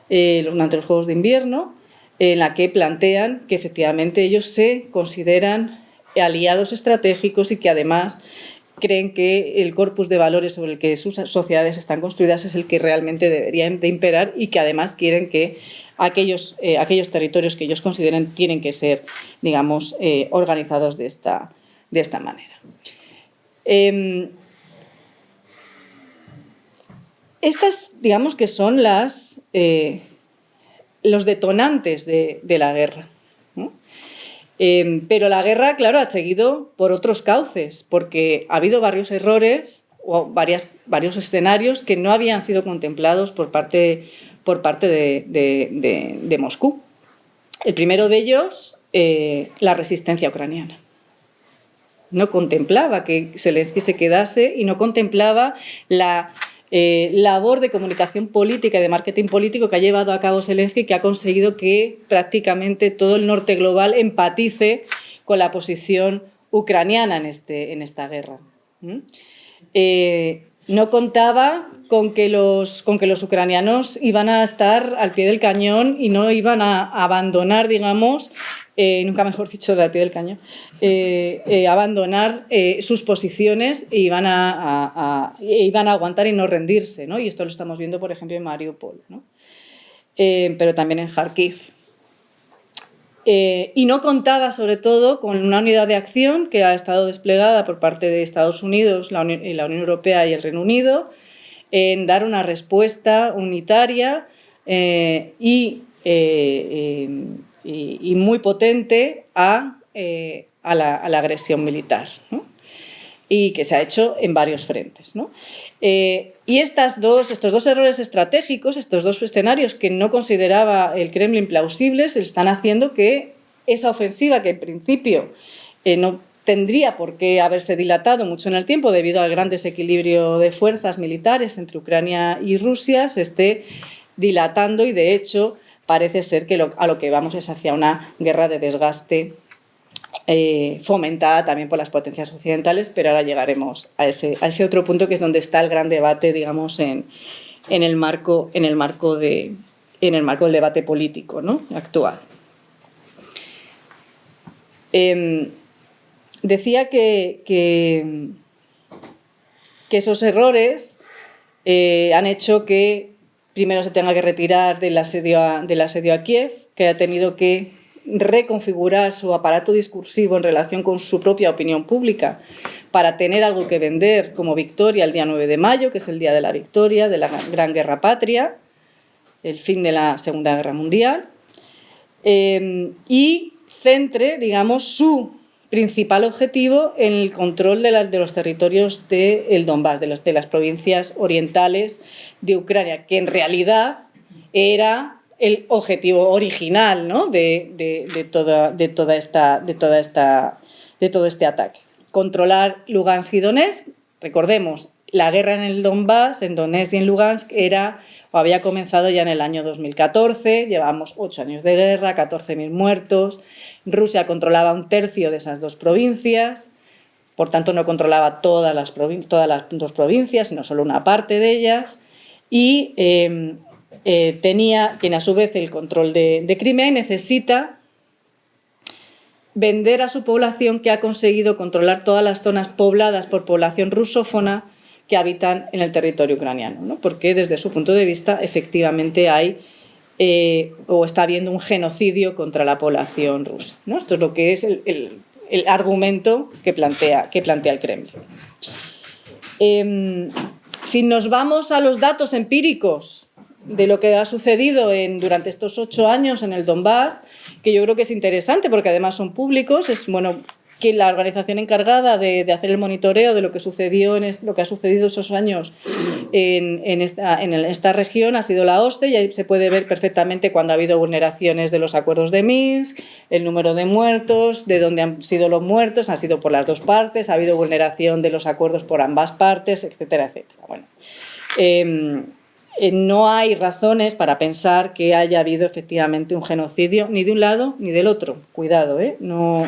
durante los Juegos de Invierno, en la que plantean que efectivamente ellos se consideran aliados estratégicos y que además creen que el corpus de valores sobre el que sus sociedades están construidas es el que realmente deberían de imperar, y que además quieren que aquellos territorios que ellos consideren tienen que ser, digamos, organizados de esta manera. Estas, digamos, que son los detonantes de la guerra, ¿no? Pero la guerra, claro, ha seguido por otros cauces, porque ha habido varios errores o varios escenarios que no habían sido contemplados por parte de Moscú. El primero de ellos, la resistencia ucraniana. No contemplaba que Zelensky se quedase y no contemplaba la labor de comunicación política y de marketing político que ha llevado a cabo Zelensky, que ha conseguido que prácticamente todo el norte global empatice con la posición ucraniana en esta guerra. No contaba con que los ucranianos iban a estar al pie del cañón y no iban a abandonar, digamos, nunca mejor dicho, al pie del cañón, abandonar sus posiciones e iban a aguantar y no rendirse, ¿no? Y esto lo estamos viendo, por ejemplo, en Mariupol, ¿no? Pero también en Kharkiv. Y no contaba, sobre todo, con una unidad de acción que ha estado desplegada por parte de Estados Unidos, la Unión Europea y el Reino Unido, en dar una respuesta unitaria y muy potente a la agresión militar, ¿no? Y que se ha hecho en varios frentes, ¿no? Y estos dos errores estratégicos, estos dos escenarios que no consideraba el Kremlin plausibles, están haciendo que esa ofensiva, que en principio no tendría por qué haberse dilatado mucho en el tiempo debido al gran desequilibrio de fuerzas militares entre Ucrania y Rusia, se esté dilatando y, de hecho, parece ser que a lo que vamos es hacia una guerra de desgaste fomentada también por las potencias occidentales, pero ahora llegaremos a ese otro punto, que es donde está el gran debate, digamos, en el marco del debate político, ¿no?, actual. Decía que esos errores han hecho que primero se tenga que retirar del asedio a Kiev, que ha tenido que reconfigurar su aparato discursivo en relación con su propia opinión pública para tener algo que vender como victoria el día 9 de mayo, que es el día de la victoria, de la Gran Guerra Patria, el fin de la Segunda Guerra Mundial, y centre, digamos, su principal objetivo en el control de los territorios del Donbass, de las provincias orientales de Ucrania, que en realidad era el objetivo original, ¿no?, de todo este ataque. Controlar Lugansk y Donetsk. Recordemos, la guerra en el Donbass, en Donetsk y en Lugansk, había comenzado ya en el año 2014, llevamos 8 años de guerra, 14.000 muertos. Rusia controlaba un tercio de esas dos provincias, por tanto no controlaba todas las dos provincias, sino solo una parte de ellas, y tiene a su vez el control de Crimea y necesita vender a su población que ha conseguido controlar todas las zonas pobladas por población rusófona que habitan en el territorio ucraniano, ¿no?, porque desde su punto de vista efectivamente hay o está habiendo un genocidio contra la población rusa, ¿no? Esto es lo que es el argumento que plantea el Kremlin. Si nos vamos a los datos empíricos de lo que ha sucedido durante estos 8 años en el Donbass, que yo creo que es interesante porque además son públicos, es bueno que la organización encargada de hacer el monitoreo de lo que ha sucedido esos años en esta región ha sido la OSCE, y ahí se puede ver perfectamente cuando ha habido vulneraciones de los acuerdos de Minsk, el número de muertos, de dónde han sido los muertos, han sido por las dos partes, ha habido vulneración de los acuerdos por ambas partes, etcétera, etcétera. Bueno, no hay razones para pensar que haya habido efectivamente un genocidio ni de un lado ni del otro. Cuidado, no.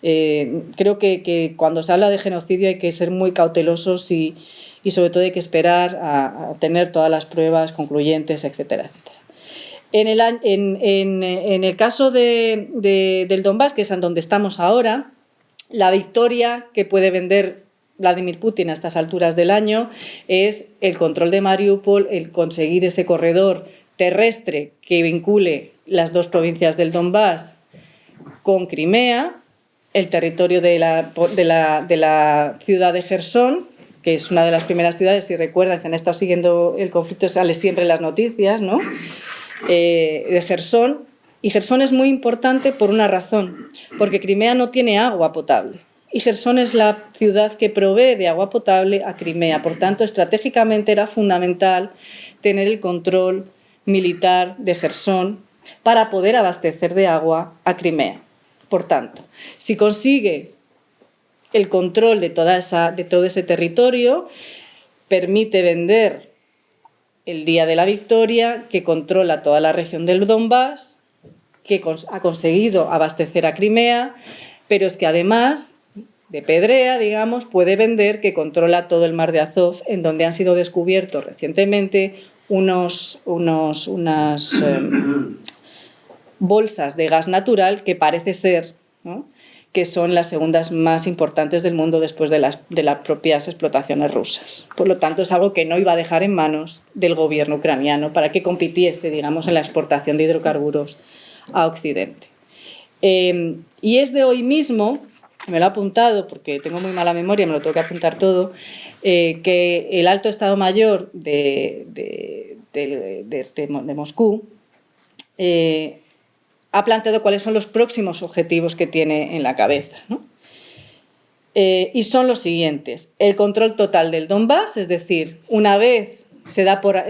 Creo que cuando se habla de genocidio hay que ser muy cautelosos y sobre todo hay que esperar a tener todas las pruebas concluyentes, etcétera, etcétera. En el caso del Donbass, que es en donde estamos ahora, la victoria que puede vender Vladimir Putin a estas alturas del año es el control de Mariupol, el conseguir ese corredor terrestre que vincule las dos provincias del Donbass con Crimea, el territorio de la ciudad de Jersón, que es una de las primeras ciudades, si recuerdan, si han estado siguiendo el conflicto, sale siempre en las noticias, ¿no?, de Jersón. Y Jersón es muy importante por una razón, porque Crimea no tiene agua potable. Y Jersón es la ciudad que provee de agua potable a Crimea. Por tanto, estratégicamente era fundamental tener el control militar de Jersón para poder abastecer de agua a Crimea. Por tanto, si consigue el control de todo ese territorio, permite vender el día de la victoria, que controla toda la región del Donbass, que ha conseguido abastecer a Crimea, pero es que además de pedrea, digamos, puede vender que controla todo el mar de Azov, en donde han sido descubiertos recientemente unas bolsas de gas natural que parece ser, ¿no?, que son las segundas más importantes del mundo después de las propias explotaciones rusas. Por lo tanto, es algo que no iba a dejar en manos del gobierno ucraniano para que compitiese, digamos, en la exportación de hidrocarburos a Occidente. Y es de hoy mismo, me lo he apuntado porque tengo muy mala memoria, me lo tengo que apuntar todo, que el alto Estado Mayor de Moscú ha planteado cuáles son los próximos objetivos que tiene en la cabeza, ¿no? Y son los siguientes: el control total del Donbass, es decir, una vez se da por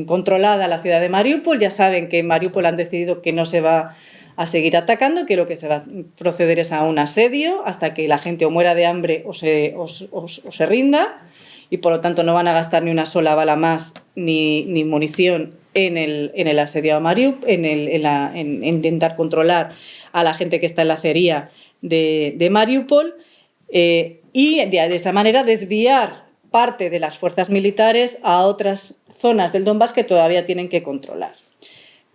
controlada la ciudad de Mariupol, ya saben que en Mariupol han decidido que no se va a seguir atacando, que lo que se va a proceder es a un asedio hasta que la gente o muera de hambre o se rinda, y por lo tanto no van a gastar ni una sola bala más ni munición en el asedio a Mariupol, en intentar controlar a la gente que está en la acería de Mariupol, y de esta manera desviar parte de las fuerzas militares a otras zonas del Donbass que todavía tienen que controlar.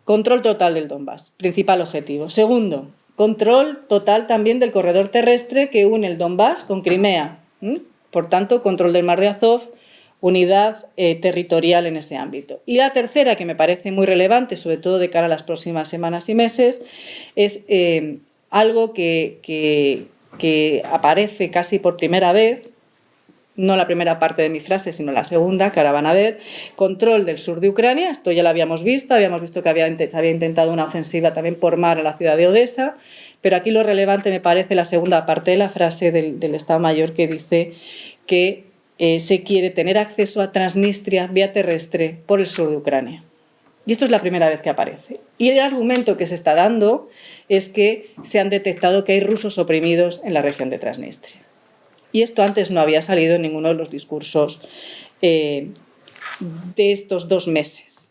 Control total del Donbass, principal objetivo. Segundo, control total también del corredor terrestre que une el Donbass con Crimea. Por tanto, control del Mar de Azov, unidad territorial en ese ámbito. Y la tercera, que me parece muy relevante, sobre todo de cara a las próximas semanas y meses, es algo que aparece casi por primera vez, no la primera parte de mi frase, sino la segunda, que ahora van a ver, control del sur de Ucrania. Esto ya lo habíamos visto que se había intentado una ofensiva también por mar a la ciudad de Odessa, pero aquí lo relevante me parece la segunda parte de la frase del Estado Mayor, que dice que se quiere tener acceso a Transnistria vía terrestre por el sur de Ucrania. Y esto es la primera vez que aparece. Y el argumento que se está dando es que se han detectado que hay rusos oprimidos en la región de Transnistria. Y esto antes no había salido en ninguno de los discursos de estos 2 meses.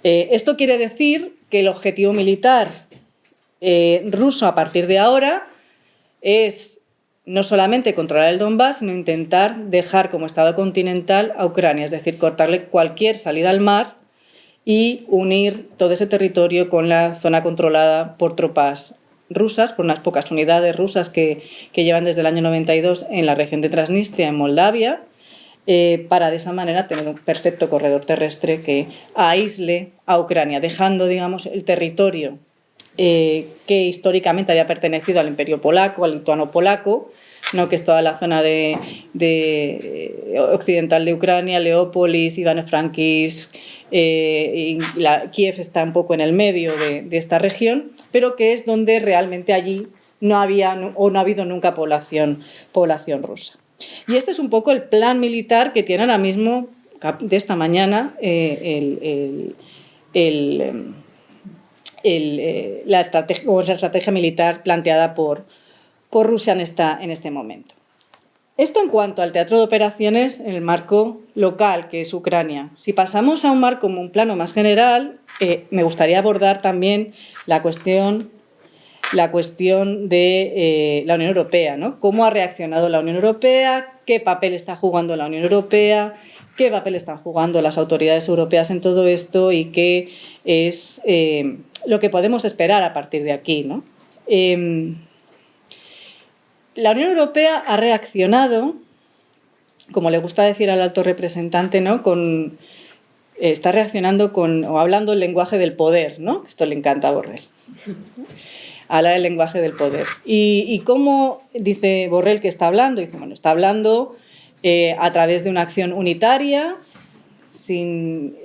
Esto quiere decir que el objetivo militar ruso a partir de ahora es no solamente controlar el Donbass, sino intentar dejar como estado continental a Ucrania, es decir, cortarle cualquier salida al mar y unir todo ese territorio con la zona controlada por tropas rusas, por unas pocas unidades rusas que llevan desde el año 92 en la región de Transnistria, en Moldavia, para de esa manera tener un perfecto corredor terrestre que aísle a Ucrania, dejando, digamos, el territorio que históricamente había pertenecido al Imperio Polaco, al lituano-polaco, ¿no? Que es toda la zona occidental de Ucrania, Leópolis, Ivano-Frankivsk, Kiev está un poco en el medio de esta región, pero que es donde realmente allí no ha habido nunca población rusa. Y este es un poco el plan militar que tiene ahora mismo, de esta mañana, la estrategia militar planteada por Rusia en este momento. Esto en cuanto al teatro de operaciones en el marco local, que es Ucrania. Si pasamos a un plano más general, me gustaría abordar también la cuestión de la Unión Europea, ¿no? ¿Cómo ha reaccionado la Unión Europea? ¿Qué papel está jugando la Unión Europea? ¿Qué papel están jugando las autoridades europeas en todo esto? Y qué es lo que podemos esperar a partir de aquí, ¿no? La Unión Europea ha reaccionado, como le gusta decir al alto representante, ¿no? Está reaccionando o hablando el lenguaje del poder, ¿no? Esto le encanta a Borrell. Habla del lenguaje del poder. ¿Y cómo dice Borrell que está hablando? Dice, bueno, está hablando a través de una acción unitaria, sin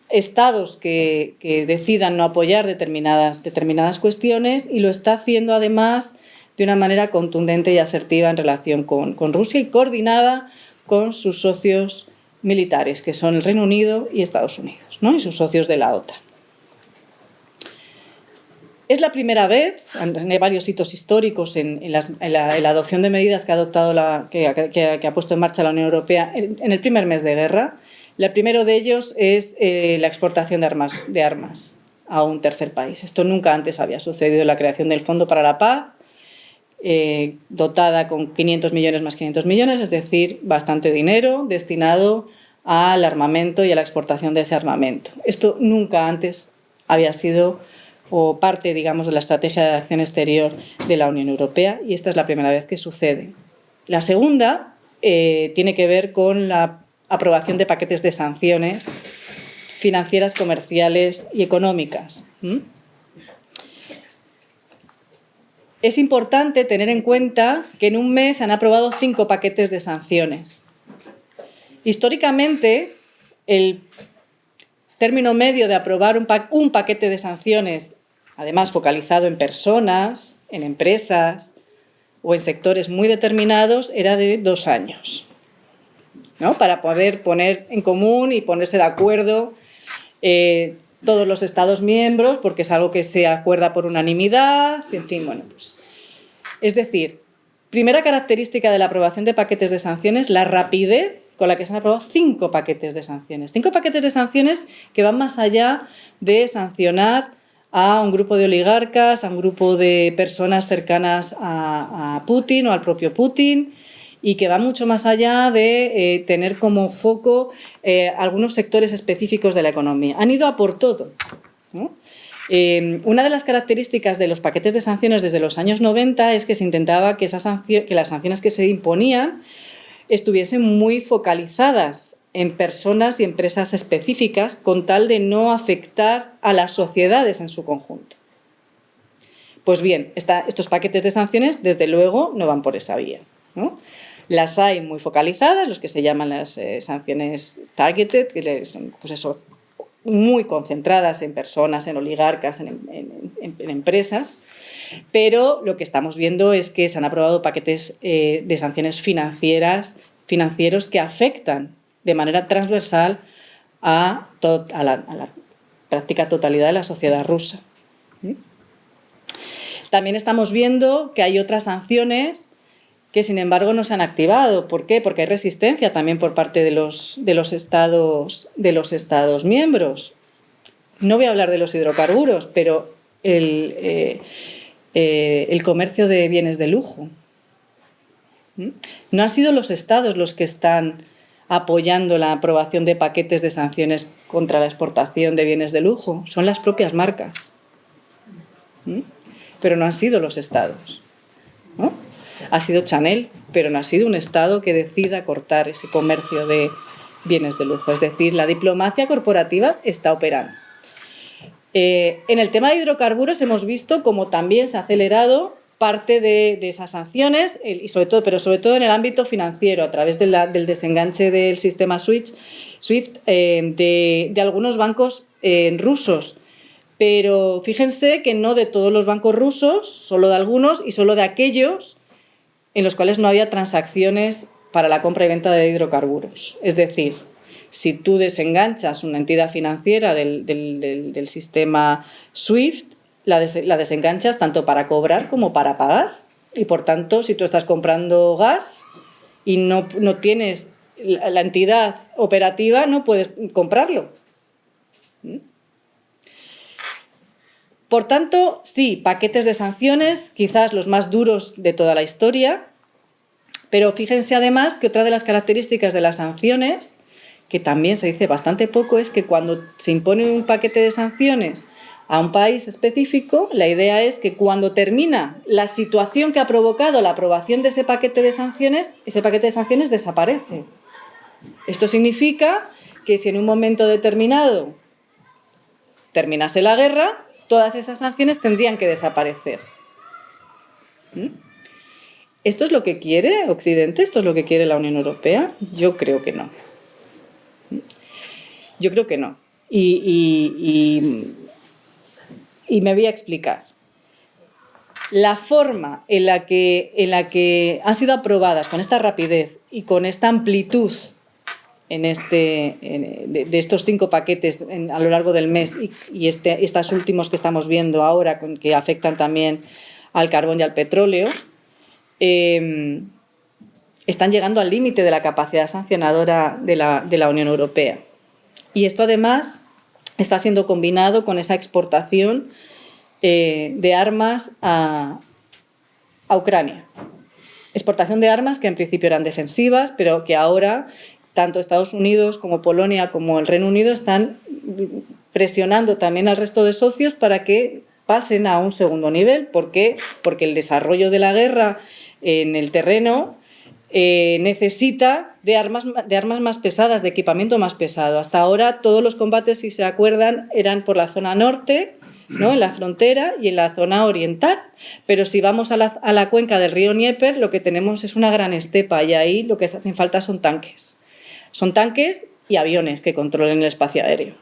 estados que decidan no apoyar determinadas cuestiones, y lo está haciendo además de una manera contundente y asertiva en relación con Rusia y coordinada con sus socios militares, que son el Reino Unido y Estados Unidos, ¿no? Y sus socios de la OTAN. Es la primera vez, hay varios hitos históricos en la adopción de medidas que ha puesto en marcha la Unión Europea en el primer mes de guerra. El primero de ellos es la exportación de armas a un tercer país. Esto nunca antes había sucedido, la creación del Fondo para la Paz, dotada con 500 millones más 500 millones, es decir, bastante dinero destinado al armamento y a la exportación de ese armamento. Esto nunca antes había sido parte, digamos, de la estrategia de acción exterior de la Unión Europea, y esta es la primera vez que sucede. La segunda tiene que ver con la aprobación de paquetes de sanciones financieras, comerciales y económicas. Es importante tener en cuenta que en un mes se han aprobado 5 paquetes de sanciones. Históricamente, el término medio de aprobar un paquete de sanciones, además focalizado en personas, en empresas o en sectores muy determinados, era de 2 años, ¿no? Para poder poner en común y ponerse de acuerdo todos los Estados miembros, porque es algo que se acuerda por unanimidad, en fin, bueno, pues. Es decir, primera característica de la aprobación de paquetes de sanciones, la rapidez con la que se han aprobado 5 paquetes de sanciones. 5 paquetes de sanciones que van más allá de sancionar a un grupo de oligarcas, a un grupo de personas cercanas a Putin o al propio Putin, y que va mucho más allá de tener como foco algunos sectores específicos de la economía. Han ido a por todo, ¿no? Una de las características de los paquetes de sanciones desde los años 90 es que se intentaba que las sanciones que se imponían estuviesen muy focalizadas en personas y empresas específicas con tal de no afectar a las sociedades en su conjunto. Pues bien, estos paquetes de sanciones desde luego no van por esa vía, ¿no? Las hay muy focalizadas, los que se llaman las sanciones targeted, que son pues eso, muy concentradas en personas, en oligarcas, en empresas, pero lo que estamos viendo es que se han aprobado paquetes de sanciones financieros que afectan de manera transversal a la práctica totalidad de la sociedad rusa. También estamos viendo que hay otras sanciones que, sin embargo, no se han activado. ¿Por qué? Porque hay resistencia también por parte de los estados miembros. No voy a hablar de los hidrocarburos, pero el comercio de bienes de lujo. No han sido los estados los que están apoyando la aprobación de paquetes de sanciones contra la exportación de bienes de lujo, son las propias marcas. Pero no han sido los estados, ¿no? Ha sido Chanel, pero no ha sido un estado que decida cortar ese comercio de bienes de lujo. Es decir, la diplomacia corporativa está operando. En el tema de hidrocarburos hemos visto cómo también se ha acelerado parte de esas sanciones, pero sobre todo en el ámbito financiero, a través del desenganche del sistema SWIFT de algunos bancos rusos. Pero fíjense que no de todos los bancos rusos, solo de algunos y solo de aquellos en los cuales no había transacciones para la compra y venta de hidrocarburos. Es decir, si tú desenganchas una entidad financiera del sistema SWIFT, la desenganchas tanto para cobrar como para pagar. Y por tanto, si tú estás comprando gas y no tienes la entidad operativa, no puedes comprarlo. Por tanto, sí, paquetes de sanciones, quizás los más duros de toda la historia, pero fíjense además que otra de las características de las sanciones, que también se dice bastante poco, es que cuando se impone un paquete de sanciones a un país específico, la idea es que cuando termina la situación que ha provocado la aprobación de ese paquete de sanciones desaparece. Esto significa que si en un momento determinado terminase la guerra, todas esas sanciones tendrían que desaparecer. ¿Esto es lo que quiere Occidente? ¿Esto es lo que quiere la Unión Europea? Yo creo que no. Yo creo que no. Y me voy a explicar. La forma en la que han sido aprobadas con esta rapidez y con esta amplitud de estos 5 paquetes a lo largo del mes y estos últimos que estamos viendo ahora, que afectan también al carbón y al petróleo, están llegando al límite de la capacidad sancionadora de la Unión Europea. Y esto además está siendo combinado con esa exportación de armas a Ucrania. Exportación de armas que en principio eran defensivas, pero que ahora tanto Estados Unidos como Polonia como el Reino Unido están presionando también al resto de socios para que pasen a un segundo nivel. ¿Por qué? Porque el desarrollo de la guerra en el terreno necesita de armas más pesadas, de equipamiento más pesado. Hasta ahora todos los combates, si se acuerdan, eran por la zona norte, ¿no?, en la frontera, y en la zona oriental. Pero si vamos a la cuenca del río Dnieper, lo que tenemos es una gran estepa, y ahí lo que hacen falta son tanques. Son tanques y aviones que controlen el espacio aéreo.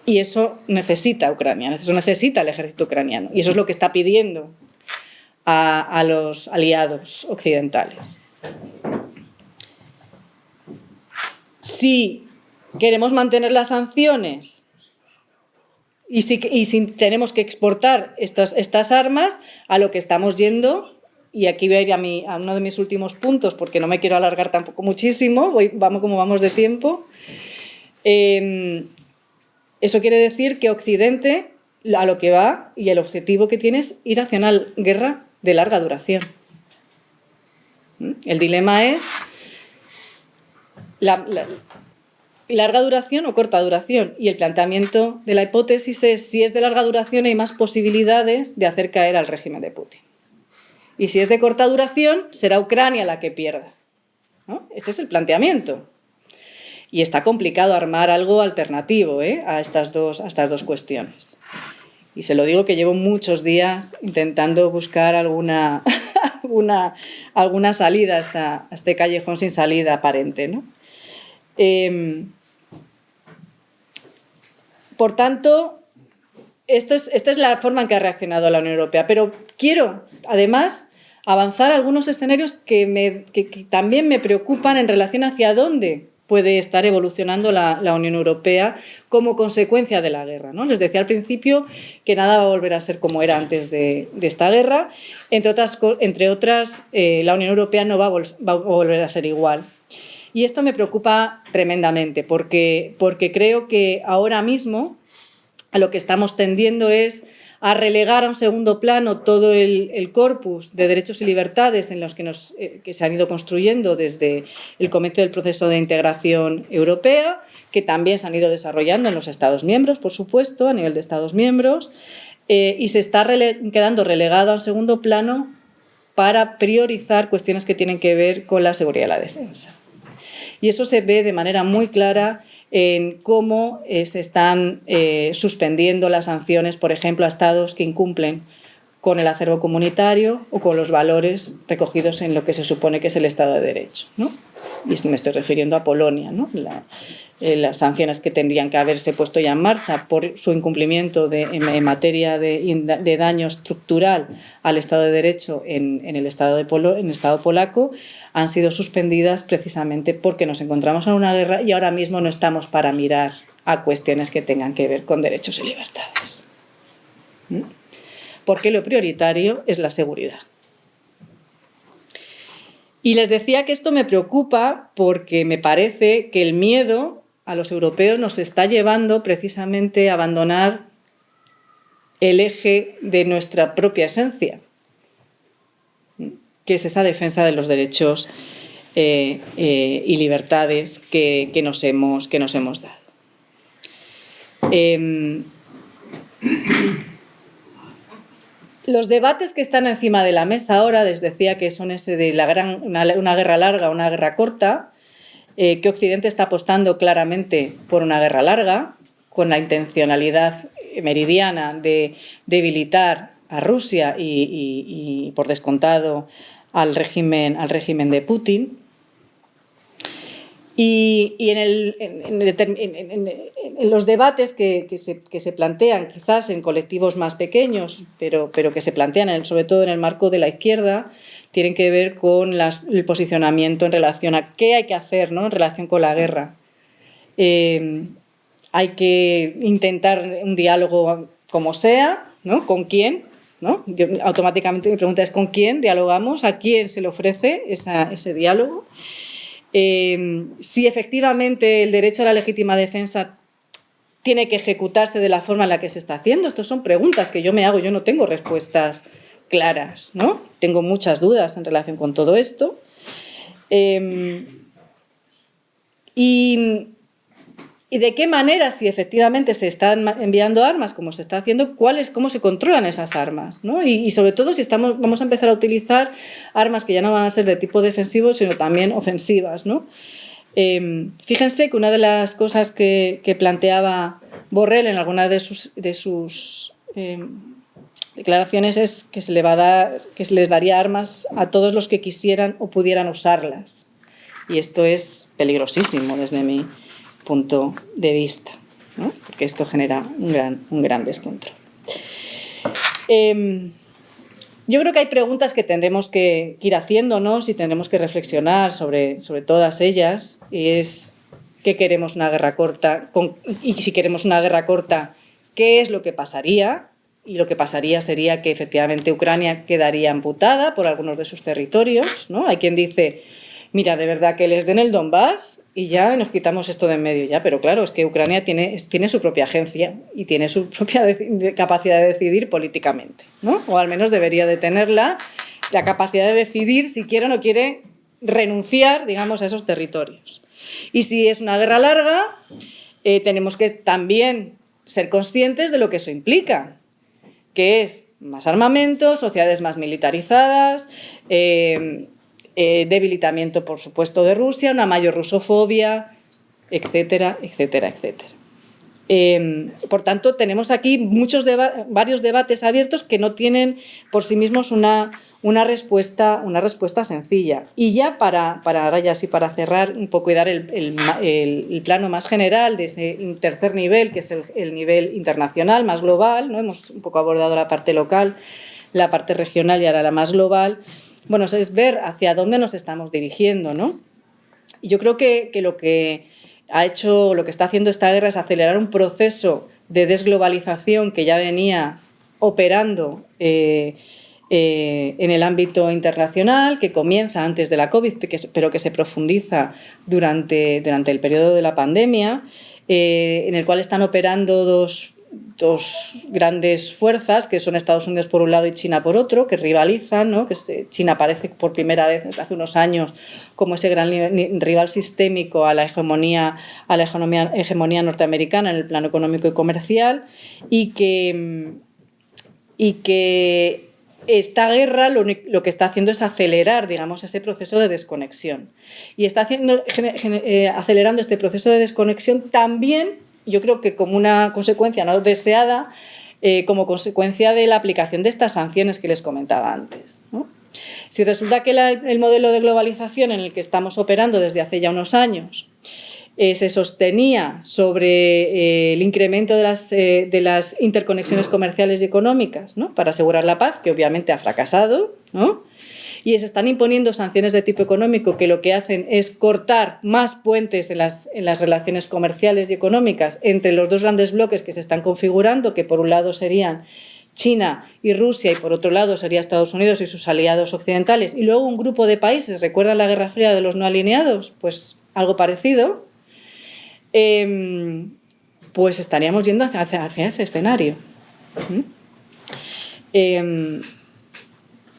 Y eso necesita Ucrania, eso necesita el ejército ucraniano. Y eso es lo que está pidiendo a los aliados occidentales. Si ¿Queremos mantener las sanciones? Y si tenemos que exportar estas armas, a lo que estamos yendo, y aquí voy a ir a uno de mis últimos puntos, porque no me quiero alargar tampoco muchísimo, vamos como vamos de tiempo. Eso quiere decir que Occidente, a lo que va, y el objetivo que tiene es ir hacia una guerra de larga duración. El dilema es larga duración o corta duración, y el planteamiento de la hipótesis es: si es de larga duración hay más posibilidades de hacer caer al régimen de Putin, y si es de corta duración será Ucrania la que pierda, ¿no? Este es el planteamiento, y está complicado armar algo alternativo a estas dos cuestiones, y se lo digo que llevo muchos días intentando buscar alguna salida a este callejón sin salida aparente, ¿no? Por tanto, esta es la forma en que ha reaccionado la Unión Europea, pero quiero, además, avanzar a algunos escenarios que también me preocupan en relación hacia dónde puede estar evolucionando la Unión Europea como consecuencia de la guerra, ¿no? Les decía al principio que nada va a volver a ser como era antes de esta guerra. Entre otras, la Unión Europea no va a volver a ser igual. Y esto me preocupa tremendamente, porque creo que ahora mismo a lo que estamos tendiendo es a relegar a un segundo plano todo el corpus de derechos y libertades en los que se han ido construyendo desde el comienzo del proceso de integración europea, que también se han ido desarrollando en los Estados miembros, por supuesto, a nivel de Estados miembros, y se está quedando relegado a un segundo plano para priorizar cuestiones que tienen que ver con la seguridad y la defensa. Y eso se ve de manera muy clara en cómo se están suspendiendo las sanciones, por ejemplo, a estados que incumplen con el acervo comunitario o con los valores recogidos en lo que se supone que es el Estado de Derecho, ¿no? Y me estoy refiriendo a Polonia, ¿no? Las sanciones que tendrían que haberse puesto ya en marcha por su incumplimiento en materia de daño estructural al Estado de Derecho en el Estado polaco han sido suspendidas precisamente porque nos encontramos en una guerra y ahora mismo no estamos para mirar a cuestiones que tengan que ver con derechos y libertades. Porque lo prioritario es la seguridad. Y les decía que esto me preocupa porque me parece que el miedo a los europeos nos está llevando precisamente a abandonar el eje de nuestra propia esencia, que es esa defensa de los derechos y libertades que nos hemos dado. Los debates que están encima de la mesa ahora, les decía que son ese de una guerra larga, una guerra corta, que Occidente está apostando claramente por una guerra larga, con la intencionalidad meridiana de debilitar a Rusia y por descontado, al régimen de Putin. Y en los debates que se plantean, quizás en colectivos más pequeños, pero que se plantean sobre todo en el marco de la izquierda, tienen que ver con el posicionamiento en relación a qué hay que hacer, ¿no?, en relación con la guerra. Hay que intentar un diálogo como sea, ¿no? ¿Con quién? ¿No? Automáticamente mi pregunta es: ¿con quién dialogamos? ¿A quién se le ofrece ese diálogo? Si efectivamente el derecho a la legítima defensa tiene que ejecutarse de la forma en la que se está haciendo. Estas son preguntas que yo me hago, yo no tengo respuestas claras, ¿no? Tengo muchas dudas en relación con todo esto. Y de qué manera, si efectivamente se están enviando armas, como se está haciendo, cómo se controlan esas armas, ¿no? Y sobre todo si vamos a empezar a utilizar armas que ya no van a ser de tipo defensivo, sino también ofensivas, ¿no? Fíjense que una de las cosas que planteaba Borrell en alguna de sus declaraciones es que se les daría armas a todos los que quisieran o pudieran usarlas. Y esto es peligrosísimo desde mi punto de vista, ¿no? Porque esto genera un gran descontrol. Yo creo que hay preguntas que tendremos que ir haciéndonos y tendremos que reflexionar sobre todas ellas, y es que queremos una guerra corta, y si queremos una guerra corta, ¿qué es lo que pasaría? Y lo que pasaría sería que efectivamente Ucrania quedaría amputada por algunos de sus territorios, ¿no? Hay quien dice, mira, de verdad que les den el Donbass y ya nos quitamos esto de en medio ya, pero claro, es que Ucrania tiene su propia agencia y tiene su propia capacidad de decidir políticamente, ¿no? O al menos debería de tenerla, la capacidad de decidir si quiere o no quiere renunciar, digamos, a esos territorios. Y si es una guerra larga, tenemos que también ser conscientes de lo que eso implica, que es más armamento, sociedades más militarizadas, debilitamiento, por supuesto, de Rusia, una mayor rusofobia, etcétera, etcétera, etcétera. Por tanto, tenemos aquí varios debates abiertos que no tienen por sí mismos una respuesta sencilla. Y ya ahora ya sí para cerrar un poco y dar el plano más general de ese tercer nivel, que es el nivel internacional, más global, ¿no? Hemos un poco abordado la parte local, la parte regional y ahora la más global. Bueno, eso es ver hacia dónde nos estamos dirigiendo, ¿no? Y yo creo que lo que está haciendo esta guerra es acelerar un proceso de desglobalización que ya venía operando en el ámbito internacional, que comienza antes de la COVID, pero que se profundiza durante el periodo de la pandemia, en el cual están operando dos grandes fuerzas, que son Estados Unidos por un lado y China por otro, que rivalizan, ¿no? China aparece por primera vez desde hace unos años como ese gran rival sistémico a la hegemonía norteamericana en el plano económico y comercial, y que esta guerra lo que está haciendo es acelerar, digamos, ese proceso de desconexión. Y está acelerando este proceso de desconexión también, yo creo que como una consecuencia no deseada, como consecuencia de la aplicación de estas sanciones que les comentaba antes, ¿no? Si resulta que el modelo de globalización en el que estamos operando desde hace ya unos años se sostenía sobre el incremento de las interconexiones comerciales y económicas, ¿no? Para asegurar la paz, que obviamente ha fracasado, ¿no? Y se están imponiendo sanciones de tipo económico que lo que hacen es cortar más puentes en las relaciones comerciales y económicas entre los dos grandes bloques que se están configurando, que por un lado serían China y Rusia y por otro lado sería Estados Unidos y sus aliados occidentales, y luego un grupo de países. ¿Recuerdan la Guerra Fría de los no alineados? Pues algo parecido. Pues estaríamos yendo hacia ese escenario.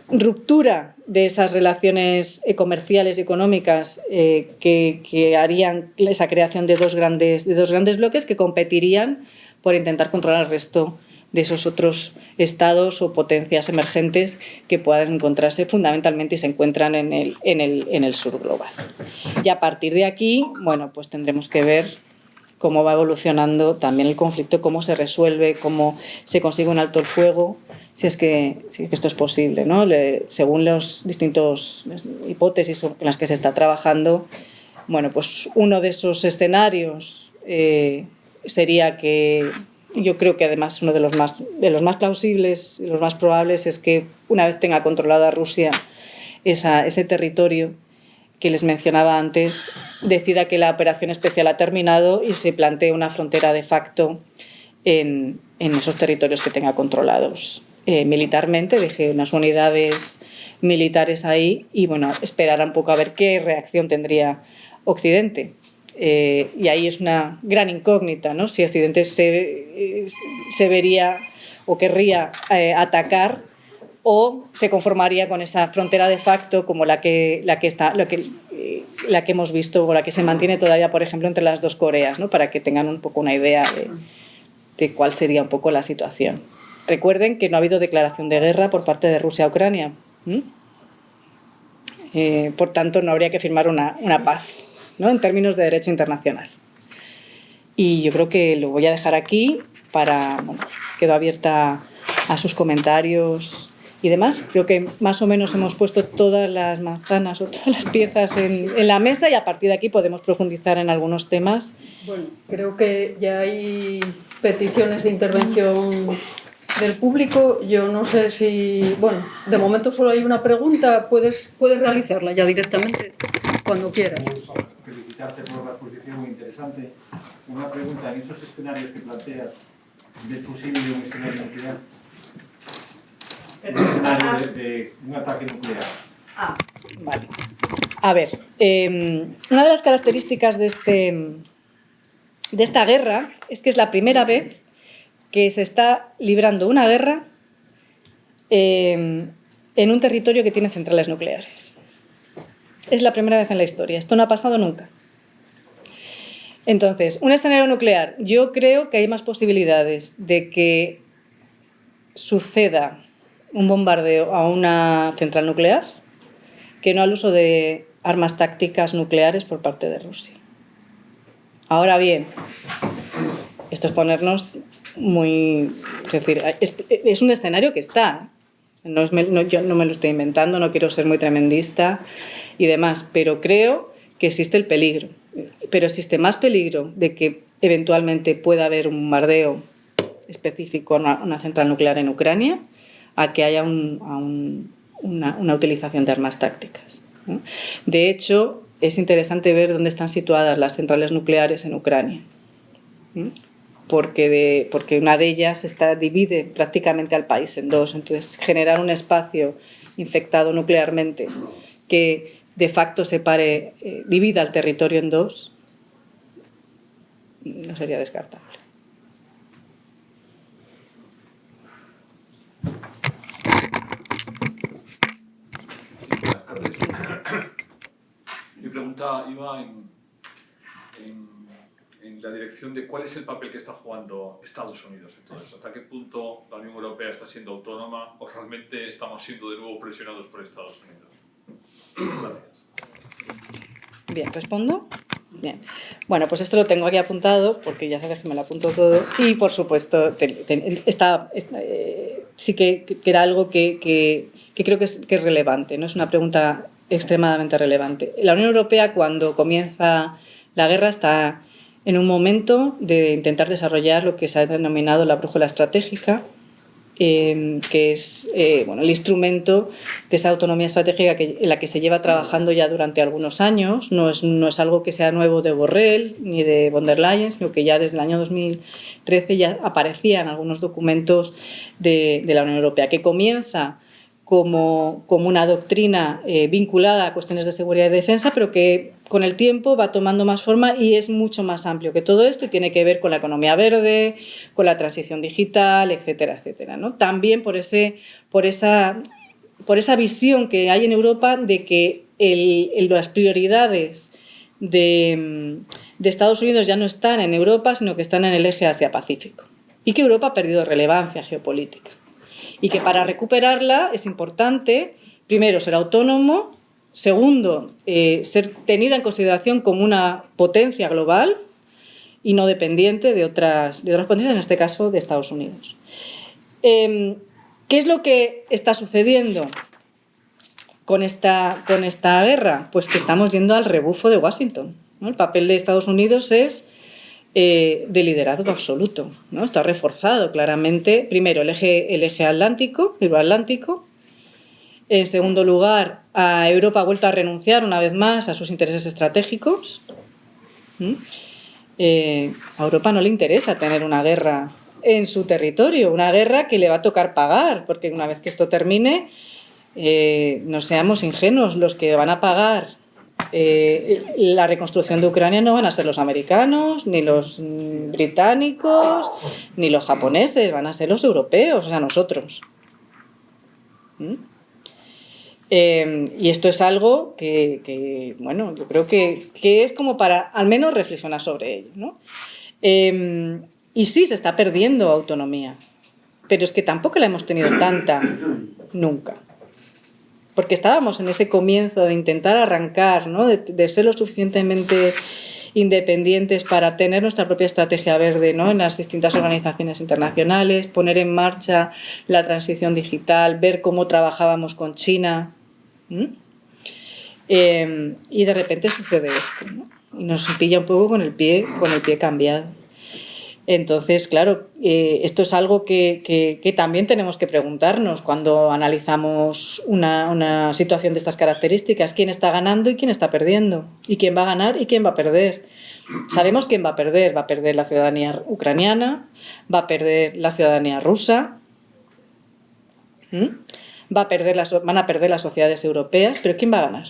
Ruptura de esas relaciones comerciales y económicas que harían esa creación de dos grandes bloques que competirían por intentar controlar el resto de esos otros estados o potencias emergentes que puedan encontrarse fundamentalmente y se encuentran en el sur global. Y a partir de aquí, bueno, pues tendremos que ver cómo va evolucionando también el conflicto, cómo se resuelve, cómo se consigue un alto el fuego, si es que esto es posible, ¿no? Según las distintas hipótesis en las que se está trabajando, bueno, pues uno de esos escenarios sería que, yo creo que además uno de los más plausibles y los más probables es que una vez tenga controlada Rusia ese territorio que les mencionaba antes, decida que la operación especial ha terminado y se plantee una frontera de facto en esos territorios que tenga controlados militarmente, deje unas unidades militares ahí y, bueno, esperar un poco a ver qué reacción tendría Occidente. Y ahí es una gran incógnita, ¿no? Si Occidente se vería o querría atacar o se conformaría con esa frontera de facto como la que hemos visto o la que se mantiene todavía, por ejemplo, entre las dos Coreas, ¿no? Para que tengan un poco una idea de cuál sería un poco la situación. Recuerden que no ha habido declaración de guerra por parte de Rusia a Ucrania. Por tanto, no habría que firmar una paz, ¿no? En términos de derecho internacional. Y yo creo que lo voy a dejar aquí quedo abierta a sus comentarios y demás. Creo que más o menos hemos puesto todas las manzanas o todas las piezas en la mesa y a partir de aquí podemos profundizar en algunos temas. Bueno, creo que ya hay peticiones de intervención del público. Yo no sé si... Bueno, de momento solo hay una pregunta. Puedes realizarla ya directamente cuando quieras. Felicitarte por la exposición. muy interesante. Una pregunta, en esos escenarios que planteas, ¿ves posible un escenario nuclear? Un escenario de un ataque nuclear. Vale. A ver, una de las características de esta guerra es que es la primera vez que se está librando una guerra en un territorio que tiene centrales nucleares. Es la primera vez en la historia. Esto no ha pasado nunca. Entonces, un escenario nuclear, yo creo que hay más posibilidades de que suceda un bombardeo a una central nuclear que no al uso de armas tácticas nucleares por parte de Rusia. Ahora bien, esto es ponernos muy... Es decir, es un escenario que está. Yo no me lo estoy inventando, no quiero ser muy tremendista y demás, pero creo que existe el peligro. Pero existe más peligro de que eventualmente pueda haber un bombardeo específico a una central nuclear en Ucrania a que haya una utilización de armas tácticas, ¿no? De hecho, es interesante ver dónde están situadas las centrales nucleares en Ucrania, ¿no? Porque una de ellas divide prácticamente al país en dos. Entonces, generar un espacio infectado nuclearmente que de facto divida el territorio en dos, no sería descartable. Mi pregunta iba en la dirección de cuál es el papel que está jugando Estados Unidos en todo eso. ¿Hasta qué punto la Unión Europea está siendo autónoma o realmente estamos siendo de nuevo presionados por Estados Unidos? Gracias. Bien, ¿respondo? Bien. Bueno, pues esto lo tengo aquí apuntado porque ya sabes que me lo apunto todo y, por supuesto, sí que era algo que creo que es relevante, ¿no? Es una pregunta extremadamente relevante. La Unión Europea, cuando comienza la guerra, está en un momento de intentar desarrollar lo que se ha denominado la brújula estratégica, que es el instrumento de esa autonomía estratégica en la que se lleva trabajando ya durante algunos años. No es algo que sea nuevo de Borrell ni de von der Leyen, sino que ya desde el año 2013 ya aparecían algunos documentos de la Unión Europea, que comienza como una doctrina vinculada a cuestiones de seguridad y defensa, pero que con el tiempo va tomando más forma y es mucho más amplio que todo esto y tiene que ver con la economía verde, con la transición digital, etcétera, etcétera, ¿no? También por esa visión que hay en Europa de que las prioridades de Estados Unidos ya no están en Europa, sino que están en el eje Asia-Pacífico y que Europa ha perdido relevancia geopolítica. Y que para recuperarla es importante, primero, ser autónomo, segundo, ser tenida en consideración como una potencia global y no dependiente de otras potencias, en este caso de Estados Unidos. ¿Qué es lo que está sucediendo con esta guerra? Pues que estamos yendo al rebufo de Washington, ¿no? El papel de Estados Unidos es de liderazgo absoluto, ¿no? Está reforzado claramente, primero, el eje atlántico, euroatlántico. En segundo lugar, Europa ha vuelto a renunciar una vez más a sus intereses estratégicos. A Europa no le interesa tener una guerra en su territorio, una guerra que le va a tocar pagar, porque una vez que esto termine, no seamos ingenuos, los que van a pagar la reconstrucción de Ucrania no van a ser los americanos, ni los británicos, ni los japoneses, van a ser los europeos, o sea, nosotros. Y esto es algo que yo creo que es como para al menos reflexionar sobre ello, ¿no? Y sí, se está perdiendo autonomía, pero es que tampoco la hemos tenido tanta nunca. Porque estábamos en ese comienzo de intentar arrancar, ¿no? de ser lo suficientemente independientes para tener nuestra propia estrategia verde, ¿no? En las distintas organizaciones internacionales, poner en marcha la transición digital, ver cómo trabajábamos con China. Y de repente sucede esto, ¿no? Y nos pilla un poco con el pie cambiado. Entonces, claro, esto es algo que también tenemos que preguntarnos cuando analizamos una situación de estas características. ¿Quién está ganando y quién está perdiendo? ¿Y quién va a ganar y quién va a perder? Sabemos quién va a perder la ciudadanía ucraniana, va a perder la ciudadanía rusa, van a perder las sociedades europeas, pero ¿quién va a ganar?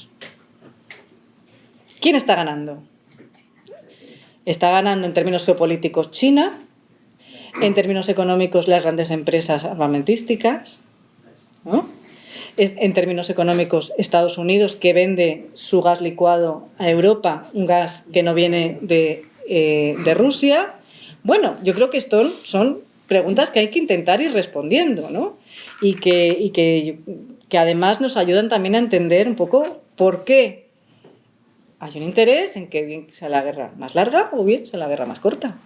¿Quién está ganando? Está ganando en términos geopolíticos China, en términos económicos las grandes empresas armamentísticas, ¿no? En términos económicos Estados Unidos, que vende su gas licuado a Europa, un gas que no viene de Rusia. Bueno, yo creo que esto son preguntas que hay que intentar ir respondiendo, ¿no? Y que además nos ayudan también a entender un poco por qué hay un interés en que bien sea la guerra más larga o bien sea la guerra más corta. No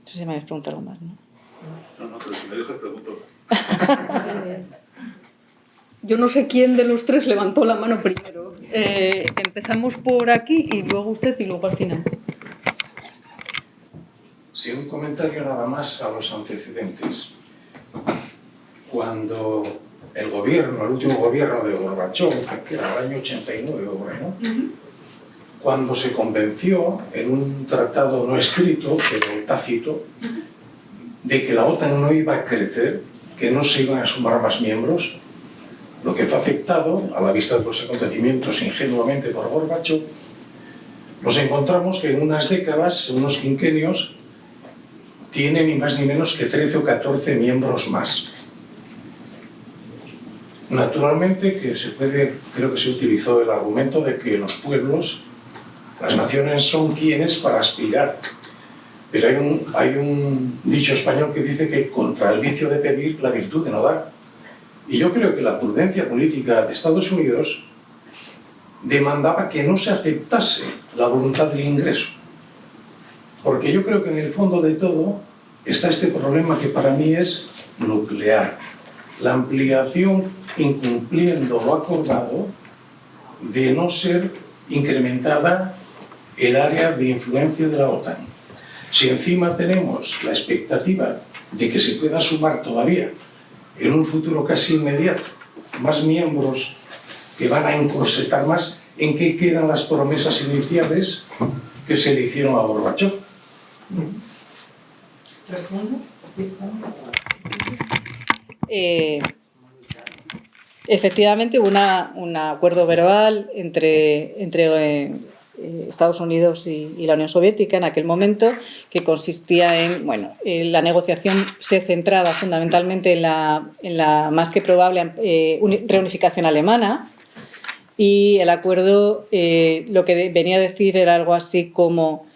sé si me habéis preguntado algo más, ¿no? No, pero si me dejas pregunto. Yo no sé quién de los tres levantó la mano primero. Empezamos por aquí y luego usted y luego al final. Sí, un comentario nada más a los antecedentes. Cuando el último gobierno de Gorbachov, que era el año 89, bueno, cuando se convenció en un tratado no escrito, pero tácito, de que la OTAN no iba a crecer, que no se iban a sumar más miembros, lo que fue aceptado, a la vista de los acontecimientos ingenuamente por Gorbachov, nos encontramos que en unas décadas, en unos quinquenios, tiene ni más ni menos que 13 o 14 miembros más. Naturalmente creo que se utilizó el argumento de que los pueblos, las naciones son quienes para aspirar. Pero hay un dicho español que dice que contra el vicio de pedir, la virtud de no dar. Y yo creo que la prudencia política de Estados Unidos demandaba que no se aceptase la voluntad del ingreso. Porque yo creo que en el fondo de todo está este problema que para mí es nuclear. La ampliación incumpliendo lo acordado de no ser incrementada el área de influencia de la OTAN. Si encima tenemos la expectativa de que se pueda sumar todavía en un futuro casi inmediato más miembros que van a encorsetar más, ¿en qué quedan las promesas iniciales que se le hicieron a Gorbachov? Efectivamente hubo un acuerdo verbal entre Estados Unidos y la Unión Soviética en aquel momento, que consistía en, la negociación se centraba fundamentalmente en la más que probable reunificación alemana, y el acuerdo lo que venía a decir era algo así como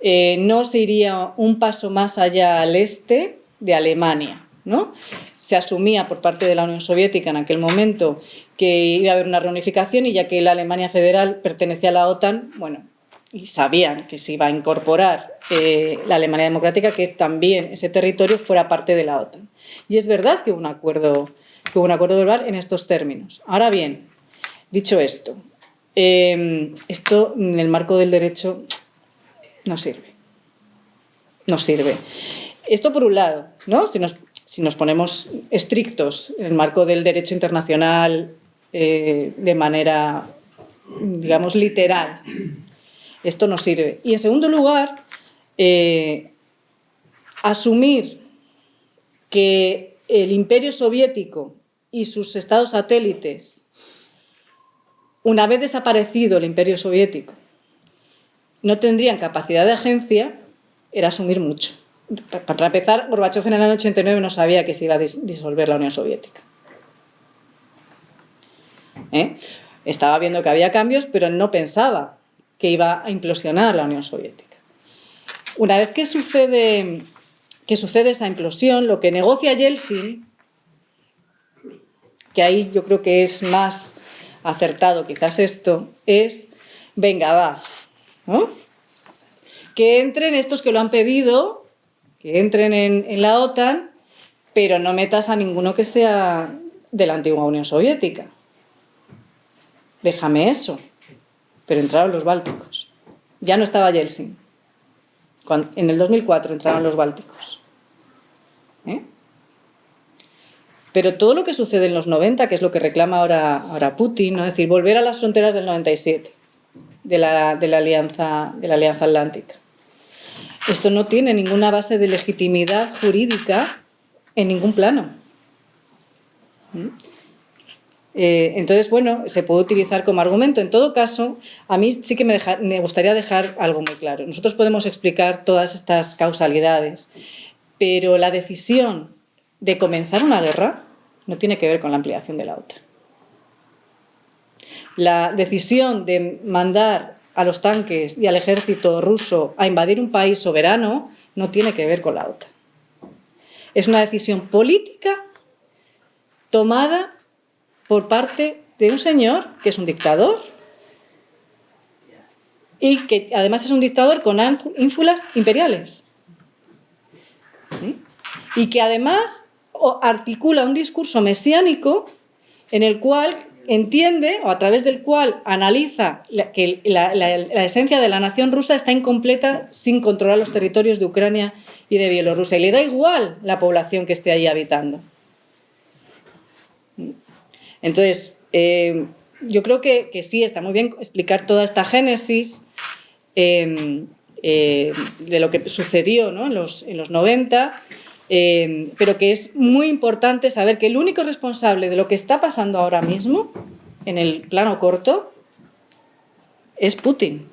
no se iría un paso más allá al este de Alemania, ¿no? Se asumía por parte de la Unión Soviética en aquel momento que iba a haber una reunificación, y ya que la Alemania federal pertenecía a la OTAN, y sabían que se iba a incorporar la Alemania democrática, que también ese territorio fuera parte de la OTAN. Y es verdad que hubo un acuerdo verbal en estos términos. Ahora bien, dicho esto, esto en el marco del derecho no sirve. No sirve. Esto por un lado, ¿no? Si nos ponemos estrictos en el marco del derecho internacional de manera, digamos, literal, esto no sirve. Y en segundo lugar, asumir que el Imperio Soviético y sus estados satélites, una vez desaparecido el Imperio Soviético, no tendrían capacidad de agencia, era asumir mucho. Para empezar, Gorbachov en el año 89 no sabía que se iba a disolver la Unión Soviética. Estaba viendo que había cambios, pero no pensaba que iba a implosionar la Unión Soviética. Una vez que sucede esa implosión, lo que negocia Yeltsin, que ahí yo creo que es más acertado quizás esto, es, venga, va, ¿no? Que entren estos que lo han pedido, que entren en la OTAN, pero no metas a ninguno que sea de la antigua Unión Soviética. Déjame eso. Pero entraron los bálticos. Ya no estaba Yeltsin. En el 2004 entraron los bálticos. Pero todo lo que sucede en los 90, que es lo que reclama ahora Putin, ¿no? Es decir, volver a las fronteras del 97. de la Alianza Atlántica. Esto no tiene ninguna base de legitimidad jurídica en ningún plano. Entonces, bueno, se puede utilizar como argumento. En todo caso, a mí sí que me gustaría dejar algo muy claro. Nosotros podemos explicar todas estas causalidades, pero la decisión de comenzar una guerra no tiene que ver con la ampliación de la OTAN. La decisión de mandar a los tanques y al ejército ruso a invadir un país soberano no tiene que ver con la OTAN. Es una decisión política tomada por parte de un señor que es un dictador y que además es un dictador con ínfulas imperiales. ¿Sí? Y que además articula un discurso mesiánico en el cual entiende, o a través del cual analiza que la esencia de la nación rusa está incompleta sin controlar los territorios de Ucrania y de Bielorrusia. Y le da igual la población que esté ahí habitando. Entonces, yo creo que sí, está muy bien explicar toda esta génesis de lo que sucedió, ¿no? en los 90, pero que es muy importante saber que el único responsable de lo que está pasando ahora mismo, en el plano corto, es Putin.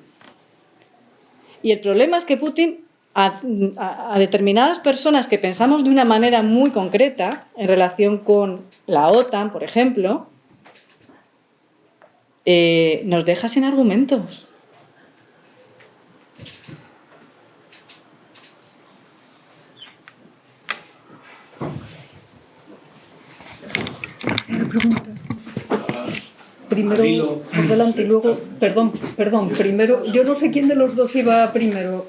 Y el problema es que Putin, a determinadas personas que pensamos de una manera muy concreta en relación con la OTAN, por ejemplo, nos deja sin argumentos. Una pregunta. Primero, por delante y luego... Perdón, primero... Yo no sé quién de los dos iba primero.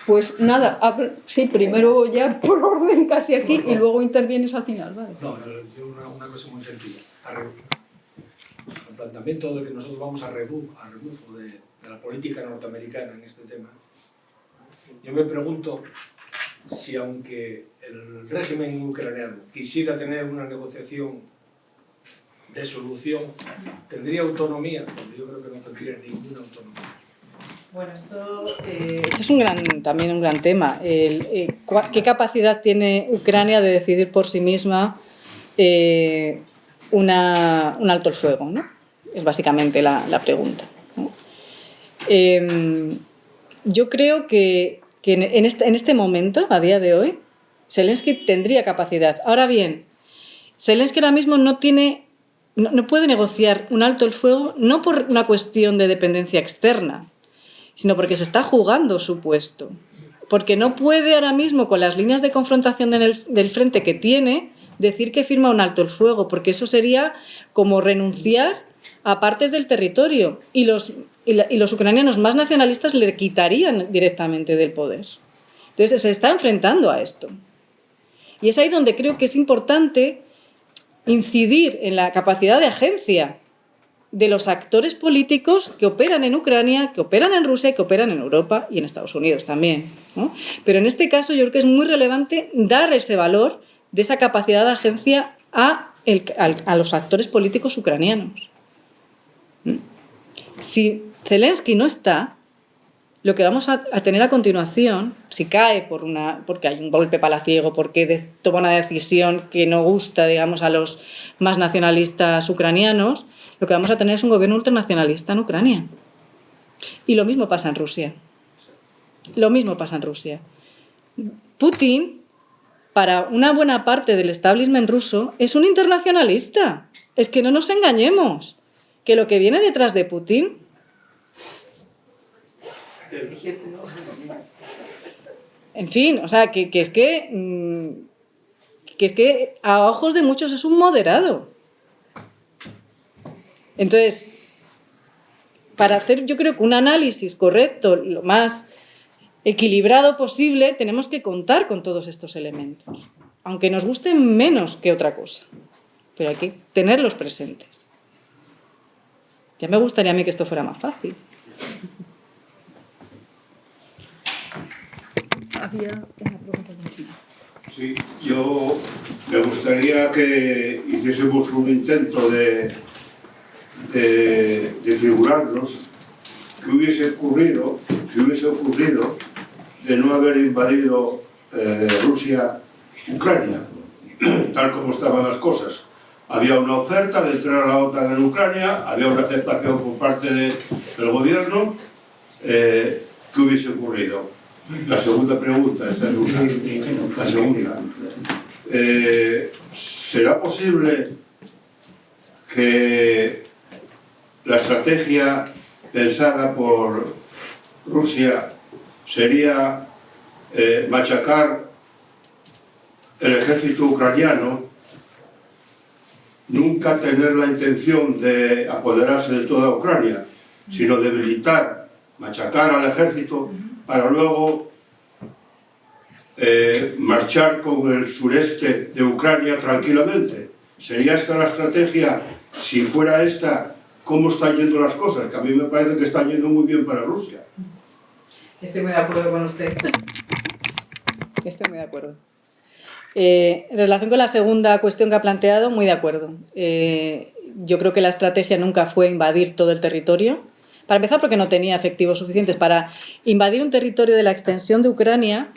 Pues nada, sí, primero ya por orden casi aquí y luego intervienes al final, ¿vale? No, yo una cosa muy sencilla. El planteamiento de que nosotros vamos a rebufo de la política norteamericana en este tema, yo me pregunto si aunque el régimen ucraniano quisiera tener una negociación de solución, ¿tendría autonomía? Porque yo creo que no tendría ninguna autonomía. Bueno, esto es también un gran tema. ¿Qué capacidad tiene Ucrania de decidir por sí misma un alto el fuego, ¿no? Es básicamente la pregunta, ¿no? Yo creo que en este momento, a día de hoy, Zelensky tendría capacidad. Ahora bien, Zelensky ahora mismo no puede negociar un alto el fuego no por una cuestión de dependencia externa, sino porque se está jugando su puesto. Porque no puede ahora mismo, con las líneas de confrontación del frente que tiene, decir que firma un alto el fuego, porque eso sería como renunciar a partes del territorio y los ucranianos más nacionalistas le quitarían directamente del poder. Entonces se está enfrentando a esto. Y es ahí donde creo que es importante incidir en la capacidad de agencia de los actores políticos que operan en Ucrania, que operan en Rusia y que operan en Europa y en Estados Unidos también, ¿no? Pero en este caso yo creo que es muy relevante dar ese valor de esa capacidad de agencia a los actores políticos ucranianos. Si Zelensky no está, lo que vamos a tener a continuación, si cae porque hay un golpe palaciego, porque toma una decisión que no gusta, digamos, a los más nacionalistas ucranianos, lo que vamos a tener es un gobierno ultranacionalista en Ucrania. Y lo mismo pasa en Rusia. Lo mismo pasa en Rusia. Putin, para una buena parte del establishment ruso, es un internacionalista. Es que no nos engañemos, que lo que viene detrás de Putin... En fin, o sea, que es que a ojos de muchos es un moderado. Entonces, para hacer yo creo que un análisis correcto, lo más equilibrado posible, tenemos que contar con todos estos elementos, aunque nos gusten menos que otra cosa, pero hay que tenerlos presentes. Ya me gustaría a mí que esto fuera más fácil. Había una pregunta de aquí. Sí, yo me gustaría que hiciésemos un intento de de figurarnos qué hubiese ocurrido de no haber invadido Rusia Ucrania, tal como estaban las cosas. Había una oferta de entrar a la OTAN en Ucrania, había una aceptación por parte del gobierno. ¿Qué hubiese ocurrido? La segunda pregunta, esta es una. La segunda. ¿Será posible que la estrategia pensada por Rusia sería machacar el ejército ucraniano, nunca tener la intención de apoderarse de toda Ucrania, sino debilitar, machacar al ejército para luego marchar con el sureste de Ucrania tranquilamente? ¿Sería esta la estrategia? Si fuera esta, ¿cómo están yendo las cosas? Que a mí me parece que están yendo muy bien para Rusia. Estoy muy de acuerdo con usted. Estoy muy de acuerdo. En relación con la segunda cuestión que ha planteado, muy de acuerdo. Yo creo que la estrategia nunca fue invadir todo el territorio. Para empezar, porque no tenía efectivos suficientes. Para invadir un territorio de la extensión de Ucrania,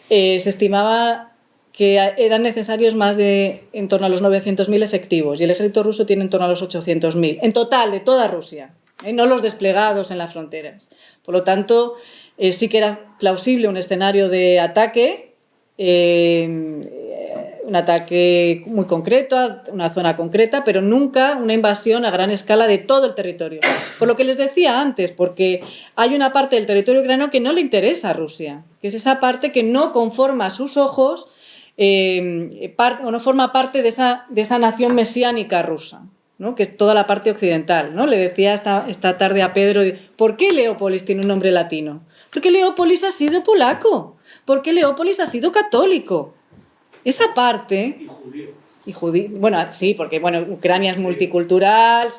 se estimaba que eran necesarios más de en torno a los 900.000 efectivos y el ejército ruso tiene en torno a los 800.000, en total, de toda Rusia, no los desplegados en las fronteras. Por lo tanto, sí que era plausible un escenario de ataque, un ataque muy concreto, a una zona concreta, pero nunca una invasión a gran escala de todo el territorio. Por lo que les decía antes, porque hay una parte del territorio ucraniano que no le interesa a Rusia, que es esa parte que no conforma a sus ojos o no forma parte de esa nación mesiánica rusa, ¿no? Que es toda la parte occidental, ¿no? Le decía esta tarde a Pedro, ¿por qué Leópolis tiene un nombre latino? Porque Leópolis ha sido polaco, porque Leópolis ha sido católico. Esa parte... Y judío. Bueno, sí, porque Ucrania es multicultural,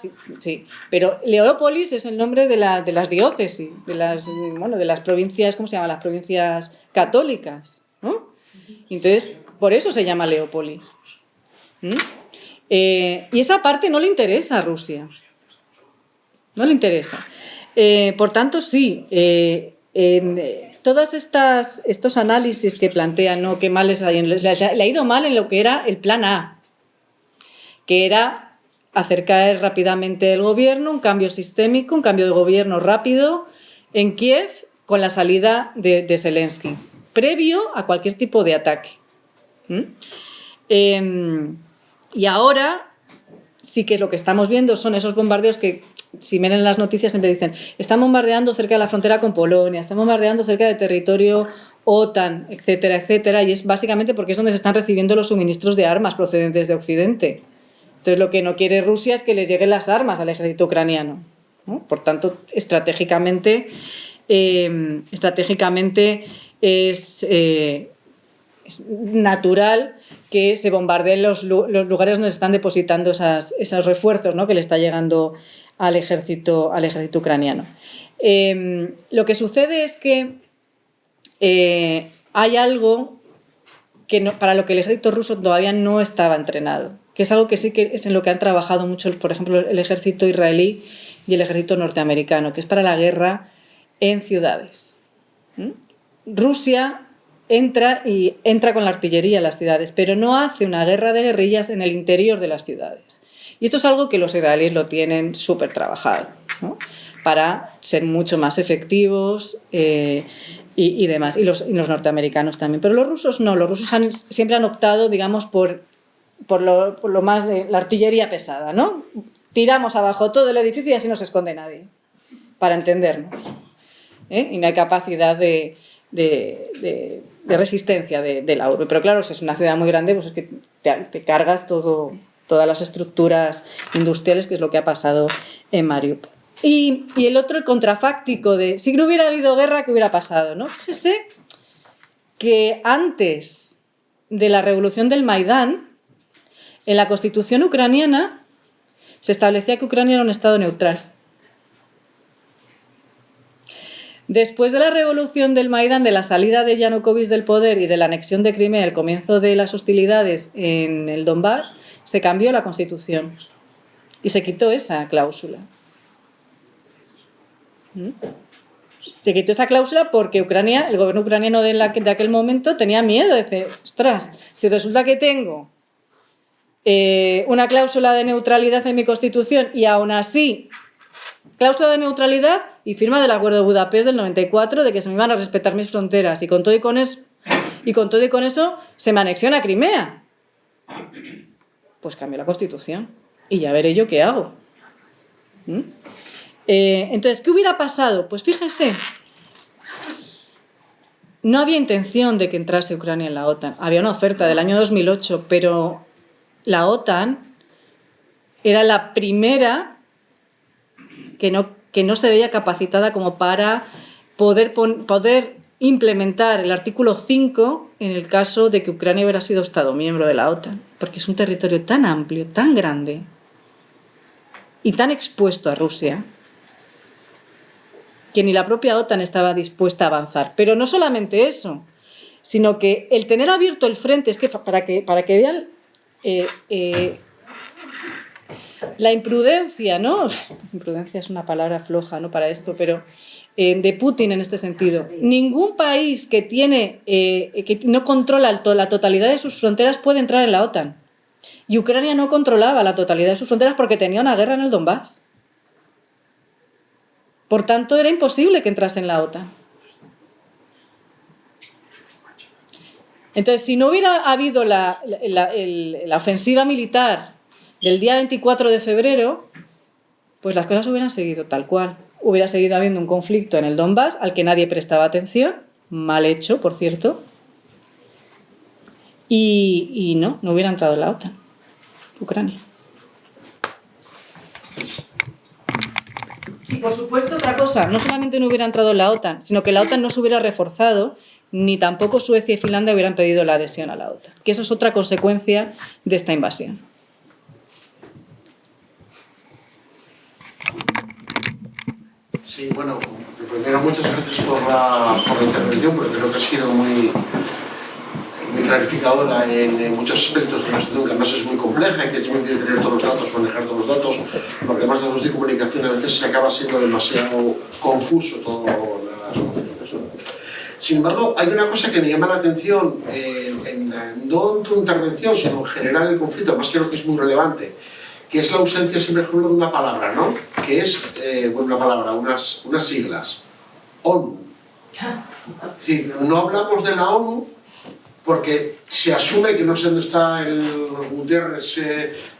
sí, pero Leópolis es el nombre de las diócesis, de las provincias, ¿cómo se llaman? Las provincias católicas, ¿no? Entonces, por eso se llama Leópolis. Y esa parte no le interesa a Rusia. No le interesa. Por tanto, sí, todos estos análisis que plantean, ¿no? Que mal le ha ido mal en lo que era el plan A, que era hacer caer rápidamente el gobierno, un cambio sistémico, un cambio de gobierno rápido en Kiev con la salida de Zelensky, previo a cualquier tipo de ataque. Y ahora sí que lo que estamos viendo son esos bombardeos que, si ven en las noticias, siempre dicen, están bombardeando cerca de la frontera con Polonia, están bombardeando cerca del territorio OTAN, etcétera, etcétera, y es básicamente porque es donde se están recibiendo los suministros de armas procedentes de Occidente. Entonces, lo que no quiere Rusia es que les lleguen las armas al ejército ucraniano, ¿no? Por tanto, estratégicamente es natural que se bombardeen los lugares donde se están depositando esos refuerzos, ¿no? Que le está llegando al ejército ucraniano. Lo que sucede es que hay algo que para lo que el ejército ruso todavía no estaba entrenado, que es algo que sí que es en lo que han trabajado mucho, por ejemplo, el ejército israelí y el ejército norteamericano, que es para la guerra en ciudades. Rusia entra con la artillería a las ciudades, pero no hace una guerra de guerrillas en el interior de las ciudades. Y esto es algo que los israelíes lo tienen súper trabajado, ¿no? Para ser mucho más efectivos y demás, y los norteamericanos también. Pero los rusos no, los rusos siempre han optado, digamos, por lo más de la artillería pesada, ¿no? Tiramos abajo todo el edificio y así no se esconde nadie, para entendernos. Y no hay capacidad de resistencia de la urbe. Pero claro, si es una ciudad muy grande, pues es que te cargas todas las estructuras industriales, que es lo que ha pasado en Mariupol. Y el otro, el contrafáctico de si no hubiera habido guerra, ¿qué hubiera pasado? ¿No? Fíjese que antes de la revolución del Maidán, en la constitución ucraniana se establecía que Ucrania era un estado neutral. Después de la revolución del Maidán, de la salida de Yanukovych del poder y de la anexión de Crimea, el comienzo de las hostilidades en el Donbass, se cambió la constitución. y se quitó esa cláusula. Se quitó esa cláusula porque Ucrania, el gobierno ucraniano de aquel momento tenía miedo, dice, ostras, si resulta que tengo una cláusula de neutralidad en mi constitución y aún así, cláusula de neutralidad y firma del Acuerdo de Budapest del 94 de que se me iban a respetar mis fronteras y con todo y con eso se me anexiona Crimea. Pues cambio la constitución y ya veré yo qué hago. Entonces, ¿qué hubiera pasado? Pues fíjense, no había intención de que entrase Ucrania en la OTAN. Había una oferta del año 2008, pero la OTAN era la primera que no se veía capacitada como para poder implementar el artículo 5 en el caso de que Ucrania hubiera sido Estado miembro de la OTAN, porque es un territorio tan amplio, tan grande y tan expuesto a Rusia que ni la propia OTAN estaba dispuesta a avanzar. Pero no solamente eso, sino que el tener abierto el frente, es que para que vean la imprudencia, ¿no? Imprudencia es una palabra floja, ¿no?, para esto, pero de Putin en este sentido. Ningún país que no controla la totalidad de sus fronteras puede entrar en la OTAN. Y Ucrania no controlaba la totalidad de sus fronteras porque tenía una guerra en el Donbass. Por tanto, era imposible que entrase en la OTAN. Entonces, si no hubiera habido la ofensiva militar del día 24 de febrero, pues las cosas hubieran seguido tal cual. Hubiera seguido habiendo un conflicto en el Donbass al que nadie prestaba atención, mal hecho, por cierto, y no hubiera entrado en la OTAN, Ucrania. Y por supuesto otra cosa, no solamente no hubiera entrado en la OTAN, sino que la OTAN no se hubiera reforzado, ni tampoco Suecia y Finlandia hubieran pedido la adhesión a la OTAN, que eso es otra consecuencia de esta invasión. Sí, bueno, primero muchas gracias por la intervención, porque creo que ha sido muy clarificadora en muchos aspectos de una situación que además es muy compleja y que es muy difícil tener todos los datos, manejar todos los datos, porque además de los de comunicación a veces se acaba siendo demasiado confuso todo las soluciones, ¿no? Sin embargo, hay una cosa que me llama la atención, no en tu intervención, sino en general en el conflicto, más creo que es muy relevante, que es la ausencia, siempre ejemplo, de una palabra, ¿no? Que es, una palabra, unas siglas. ONU. Es decir, no hablamos de la ONU porque se asume que no sé dónde está el Guterres,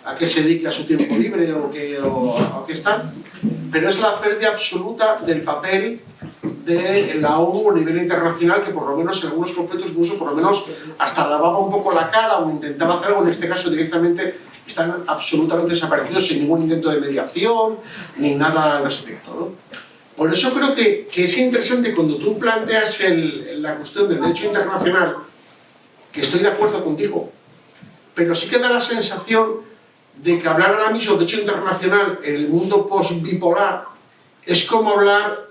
a qué se dedica su tiempo libre o qué está, pero es la pérdida absoluta del papel de la ONU a nivel internacional, que por lo menos en algunos conflictos incluso por lo menos hasta lavaba un poco la cara o intentaba hacer algo, en este caso directamente están absolutamente desaparecidos sin ningún intento de mediación ni nada al respecto, ¿no? Por eso creo que es interesante cuando tú planteas la cuestión del derecho internacional, que estoy de acuerdo contigo, pero sí que da la sensación de que hablar ahora mismo de derecho internacional en el mundo post-bipolar es como hablar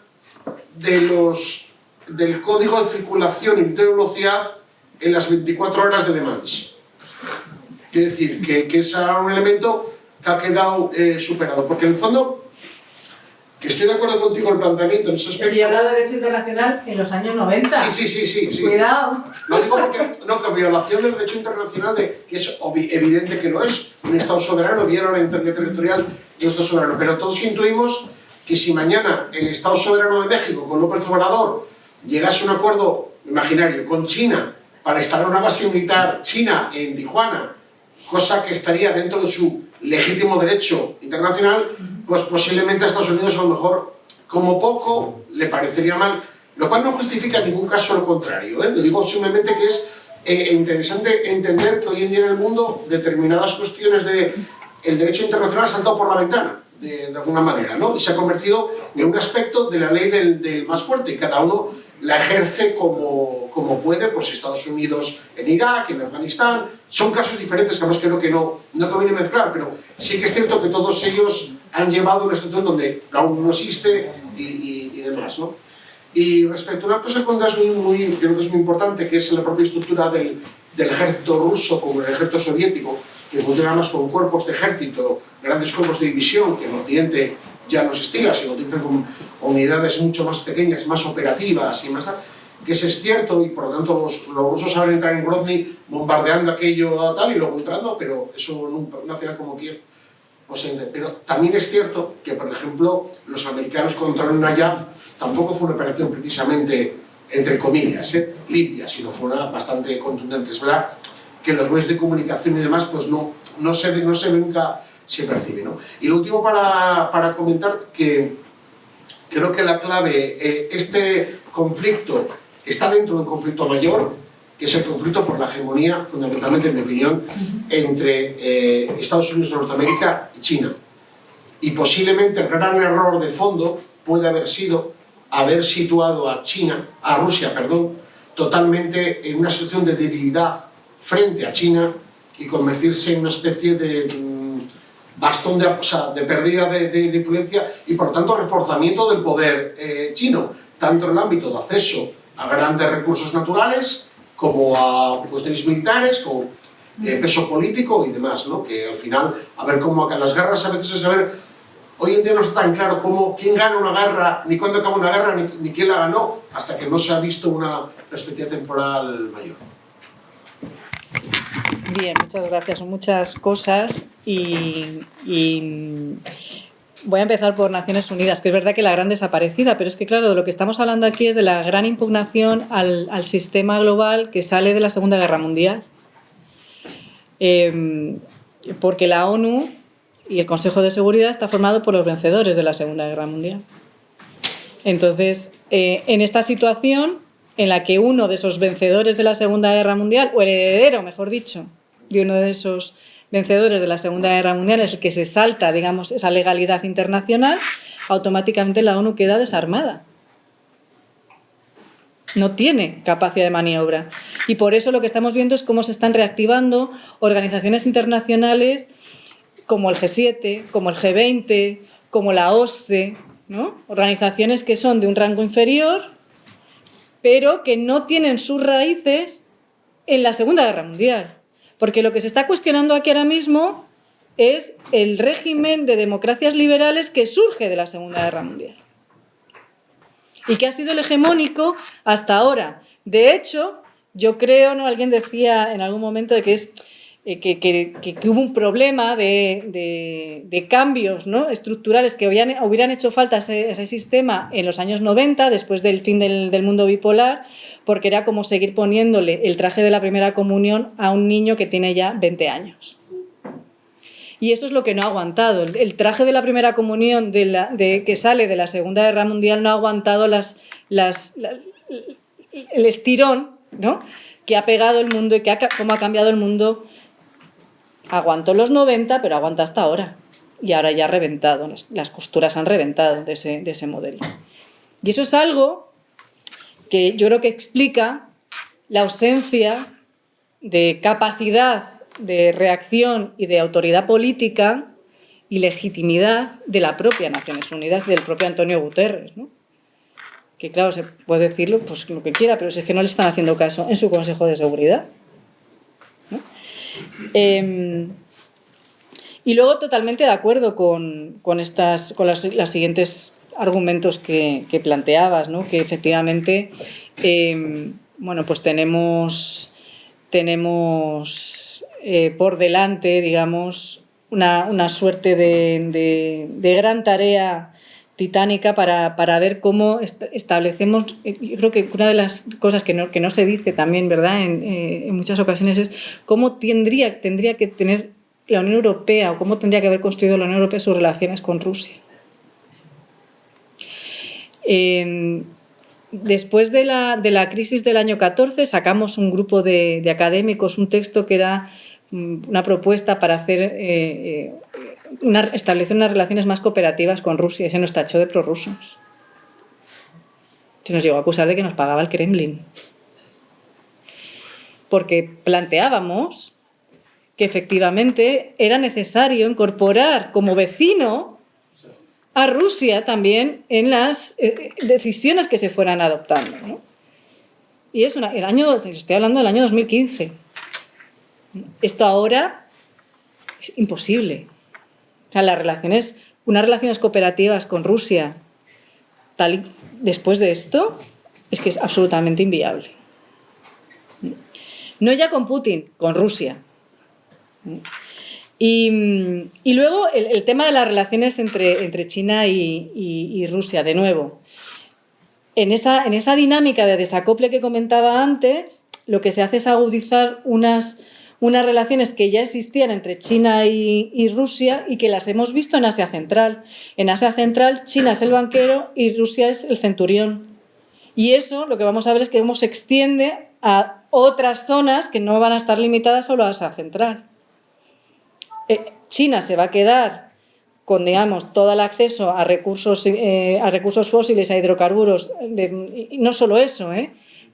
del código de circulación y de velocidad en las 24 horas de Le Mans. Quiero decir, que es un elemento que ha quedado superado, porque en el fondo, que estoy de acuerdo contigo en el planteamiento en ese aspecto. Y he hablado de derecho internacional en los años 90. Sí. Cuidado. Lo digo porque, que violación del derecho internacional, que es evidente que lo es, un Estado soberano viola la integridad territorial de un Estado soberano, pero todos intuimos que si mañana el Estado soberano de México, con López Obrador, llegase a un acuerdo imaginario con China para instalar una base militar china en Tijuana, cosa que estaría dentro de su legítimo derecho internacional, pues posiblemente a Estados Unidos a lo mejor, como poco, le parecería mal, lo cual no justifica en ningún caso lo contrario, ¿eh? Lo digo simplemente que es interesante entender que hoy en día en el mundo determinadas cuestiones del derecho internacional han saltado por la ventana, de alguna manera, ¿no? Y se ha convertido en un aspecto de la ley del más fuerte, y cada uno la ejerce como puede, pues Estados Unidos en Irak, en Afganistán, son casos diferentes que además creo que no conviene mezclar, pero sí que es cierto que todos ellos han llevado una situación donde la ONU no existe y demás, ¿no? Y respecto a una cosa que creo que es muy importante, que es la propia estructura del ejército ruso como el ejército soviético, que funciona más con cuerpos de ejército grandes grupos de división que en Occidente ya no se estila, se utilizan con unidades mucho más pequeñas, más operativas y más... que eso es cierto, y por lo tanto los rusos saben entrar en Grozny bombardeando aquello tal y luego entrando, pero eso en una ciudad como Kiev, pues, pero también es cierto que, por ejemplo, los americanos cuando entraron en Nayaf tampoco fue una operación precisamente, entre comillas, limpia, sino fue una bastante contundente. Es verdad que los medios de comunicación y demás pues no se ve nunca, se percibe, ¿no? Y lo último para comentar, que creo que la clave, este conflicto está dentro de un conflicto mayor, que es el conflicto por la hegemonía, fundamentalmente, en mi opinión, entre Estados Unidos de Norteamérica y China. Y posiblemente el gran error de fondo puede haber sido haber situado a Rusia, totalmente en una situación de debilidad frente a China y convertirse en una especie de bastón de pérdida de influencia y, por tanto, reforzamiento del poder chino, tanto en el ámbito de acceso a grandes recursos naturales, como a cuestiones militares, como peso político y demás, ¿no? Que al final, a ver cómo acaban las guerras, a veces es saber, hoy en día no está tan claro quién gana una guerra, ni cuándo acaba una guerra, ni quién la ganó, hasta que no se ha visto una perspectiva temporal mayor. Bien, muchas gracias. Son muchas cosas y voy a empezar por Naciones Unidas, que es verdad que la gran desaparecida, pero es que, claro, de lo que estamos hablando aquí es de la gran impugnación al sistema global que sale de la Segunda Guerra Mundial. Porque la ONU y el Consejo de Seguridad está formado por los vencedores de la Segunda Guerra Mundial. Entonces, en esta situación en la que uno de esos vencedores de la Segunda Guerra Mundial, o el heredero, mejor dicho, de uno de esos vencedores de la Segunda Guerra Mundial es el que se salta, digamos, esa legalidad internacional, automáticamente la ONU queda desarmada. No tiene capacidad de maniobra. Y por eso lo que estamos viendo es cómo se están reactivando organizaciones internacionales como el G7, como el G20, como la OSCE, ¿no? Organizaciones que son de un rango inferior, pero que no tienen sus raíces en la Segunda Guerra Mundial. Porque lo que se está cuestionando aquí ahora mismo es el régimen de democracias liberales que surge de la Segunda Guerra Mundial y que ha sido el hegemónico hasta ahora. De hecho, yo creo, ¿no? Alguien decía en algún momento de que hubo un problema de cambios, ¿no? Estructurales que hubieran hecho falta a ese sistema en los años 90, después del fin del mundo bipolar, porque era como seguir poniéndole el traje de la primera comunión a un niño que tiene ya 20 años. Y eso es lo que no ha aguantado. El traje de la primera comunión que sale de la Segunda Guerra Mundial no ha aguantado el estirón, ¿no? Que ha pegado el mundo y cómo ha cambiado el mundo. Aguantó los 90, pero aguanta hasta ahora. Y ahora ya ha reventado, las costuras han reventado de ese modelo. Y eso es algo que yo creo que explica la ausencia de capacidad de reacción y de autoridad política y legitimidad de la propia Naciones Unidas, del propio Antonio Guterres, ¿no? Que claro, se puede decirlo pues lo que quiera, pero es que no le están haciendo caso en su Consejo de Seguridad, ¿no? Y luego totalmente de acuerdo con los siguientes argumentos que planteabas, ¿no? Que efectivamente bueno, pues tenemos por delante, digamos, una suerte de gran tarea titánica para ver cómo establecemos. Yo creo que una de las cosas que no se dice también, ¿verdad?, en muchas ocasiones es cómo tendría que tener la Unión Europea o cómo tendría que haber construido la Unión Europea sus relaciones con Rusia. Después de la crisis del año 14 sacamos un grupo de académicos un texto que era una propuesta para hacer establecer unas relaciones más cooperativas con Rusia, y se nos tachó de prorrusos. Se nos llegó a acusar de que nos pagaba el Kremlin, porque planteábamos que efectivamente era necesario incorporar como vecino a Rusia también en las decisiones que se fueran adoptando, ¿no? Y estoy hablando del año 2015. Esto ahora es imposible. O sea, unas relaciones cooperativas con Rusia después de esto es que es absolutamente inviable. No ya con Putin, con Rusia. Y luego el tema de las relaciones entre China y Rusia, de nuevo. En esa dinámica de desacople que comentaba antes, lo que se hace es agudizar unas relaciones que ya existían entre China y Rusia y que las hemos visto en Asia Central. En Asia Central, China es el banquero y Rusia es el centurión. Y eso lo que vamos a ver es que se extiende a otras zonas que no van a estar limitadas solo a Asia Central. China se va a quedar con, digamos, todo el acceso a recursos fósiles, a hidrocarburos, y no solo eso,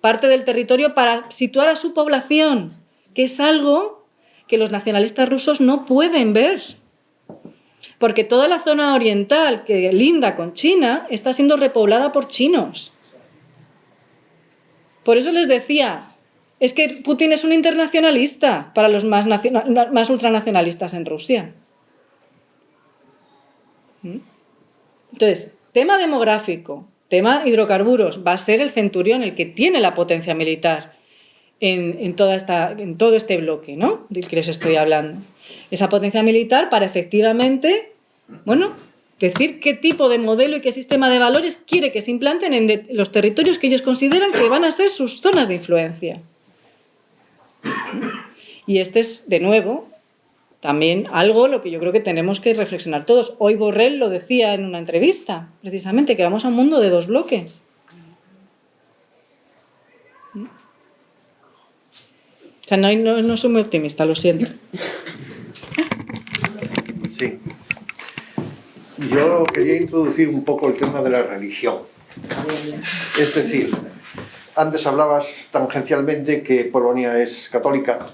parte del territorio para situar a su población, que es algo que los nacionalistas rusos no pueden ver. Porque toda la zona oriental que linda con China está siendo repoblada por chinos. Por eso les decía, es que Putin es un internacionalista para los más ultranacionalistas en Rusia. Entonces, tema demográfico, tema hidrocarburos, va a ser el centurión el que tiene la potencia militar en todo este bloque, ¿no?, del que les estoy hablando. Esa potencia militar para efectivamente, bueno, decir qué tipo de modelo y qué sistema de valores quiere que se implanten en los territorios que ellos consideran que van a ser sus zonas de influencia. Y este es, de nuevo, también algo lo que yo creo que tenemos que reflexionar todos. Hoy Borrell lo decía en una entrevista, precisamente, que vamos a un mundo de dos bloques. O sea, no soy muy optimista, lo siento. Sí. Yo quería introducir un poco el tema de la religión. Es decir, antes hablabas tangencialmente que Polonia es católica.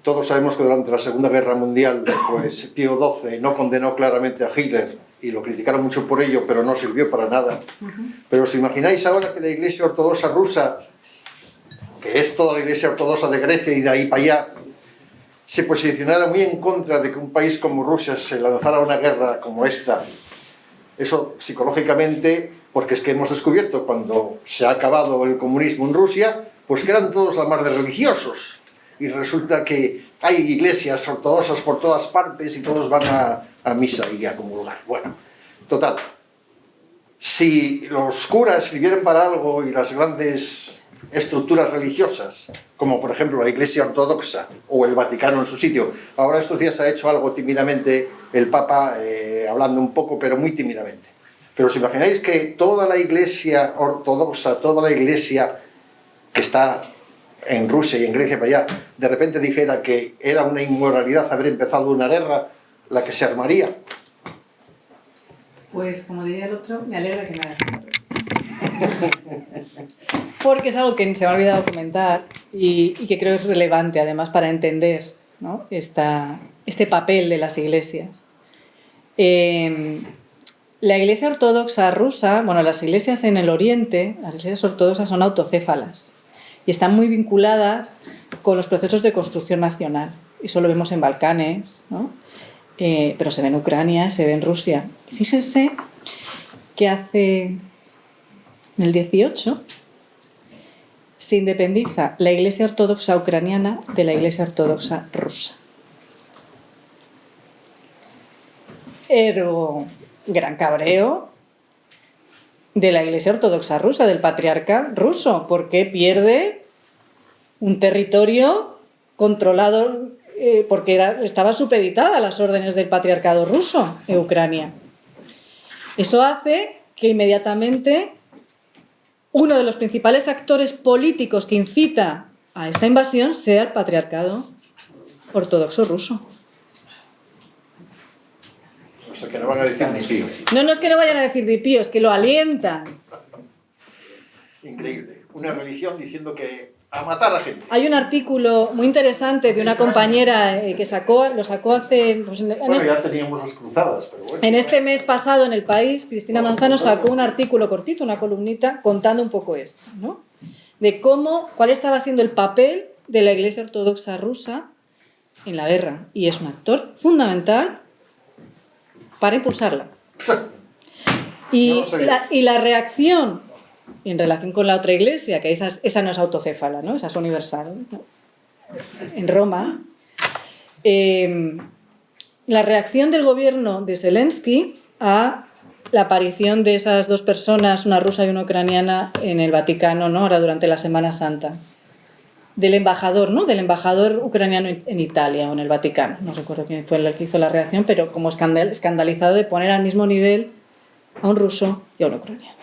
Todos sabemos que durante la Segunda Guerra Mundial, pues Pío XII no condenó claramente a Hitler y lo criticaron mucho por ello, pero no sirvió para nada. Pero ¿os imagináis ahora que la Iglesia Ortodoxa rusa, que es toda la Iglesia Ortodoxa de Grecia y de ahí para allá, se posicionara muy en contra de que un país como Rusia se lanzara a una guerra como esta? Eso psicológicamente, porque es que hemos descubierto cuando se ha acabado el comunismo en Rusia, pues que eran todos la mar de religiosos. Y resulta que hay iglesias ortodoxas por todas partes y todos van a misa y a comulgar. Bueno, total. Si los curas sirvieran para algo y las grandes estructuras religiosas, como por ejemplo la Iglesia Ortodoxa o el Vaticano en su sitio, ahora estos días ha hecho algo tímidamente el Papa, hablando un poco, pero muy tímidamente. Pero os imagináis que toda la Iglesia Ortodoxa, toda la Iglesia que está en Rusia y en Grecia para allá, de repente dijera que era una inmoralidad haber empezado una guerra, la que se armaría? Pues, como diría el otro, me alegra que me hagas. Porque es algo que se me ha olvidado comentar y que creo es relevante, además, para entender, ¿no?, este papel de las iglesias. La Iglesia Ortodoxa rusa, bueno, las iglesias en el Oriente, las iglesias ortodoxas son autocéfalas y están muy vinculadas con los procesos de construcción nacional. Eso lo vemos en Balcanes, ¿no?, pero se ve en Ucrania, se ve en Rusia. Fíjense que en el 18 se independiza la Iglesia Ortodoxa ucraniana de la Iglesia Ortodoxa rusa. Ergo, gran cabreo de la Iglesia Ortodoxa rusa, del patriarca ruso, porque pierde un territorio controlado, porque estaba supeditada a las órdenes del patriarcado ruso en Ucrania. Eso hace que inmediatamente uno de los principales actores políticos que incita a esta invasión sea el patriarcado ortodoxo ruso. O sea, que no van a decir ni pío. No es que no vayan a decir ni pío, es que lo alientan. Increíble. Una religión diciendo que a matar a gente. Hay un artículo muy interesante de una compañera que lo sacó hace... Pues, bueno, ya teníamos las cruzadas, pero bueno. En este mes pasado en El País, Cristina Manzano sacó un artículo cortito, una columnita, contando un poco esto, ¿no?, de cuál estaba siendo el papel de la Iglesia Ortodoxa rusa en la guerra. Y es un actor fundamental para impulsarla. Y la reacción en relación con la otra iglesia, que esa no es autocéfala, ¿no? Esa es universal, ¿no? En Roma, la reacción del gobierno de Zelensky a la aparición de esas dos personas, una rusa y una ucraniana, en el Vaticano, ¿no? Ahora durante la Semana Santa. Del embajador, ¿no? Del embajador ucraniano en Italia o en el Vaticano. No recuerdo quién fue el que hizo la reacción, pero como escandalizado de poner al mismo nivel a un ruso y a un ucraniano.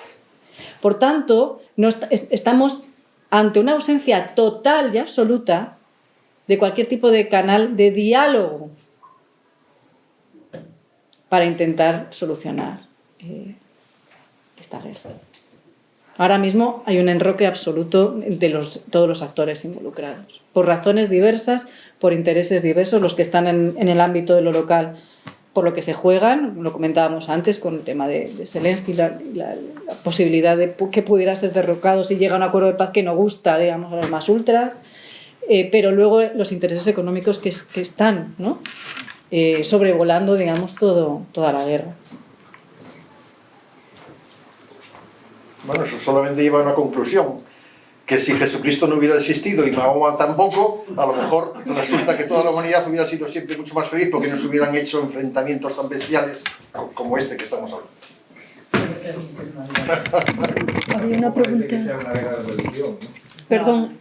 Por tanto, estamos ante una ausencia total y absoluta de cualquier tipo de canal de diálogo para intentar solucionar esta guerra. Ahora mismo hay un enroque absoluto de todos los actores involucrados, por razones diversas, por intereses diversos, los que están en el ámbito de lo local, por lo que se juegan, lo comentábamos antes con el tema de Zelensky, la posibilidad de que pudiera ser derrocado si llega a un acuerdo de paz que no gusta, digamos, a los más ultras, pero luego los intereses económicos que están, ¿no? Sobrevolando, digamos, toda la guerra. Bueno, eso solamente lleva a una conclusión, que si Jesucristo no hubiera existido y Mahoma tampoco, a lo mejor resulta que toda la humanidad hubiera sido siempre mucho más feliz porque no se hubieran hecho enfrentamientos tan bestiales como este que estamos hablando. Había una pregunta. Perdón,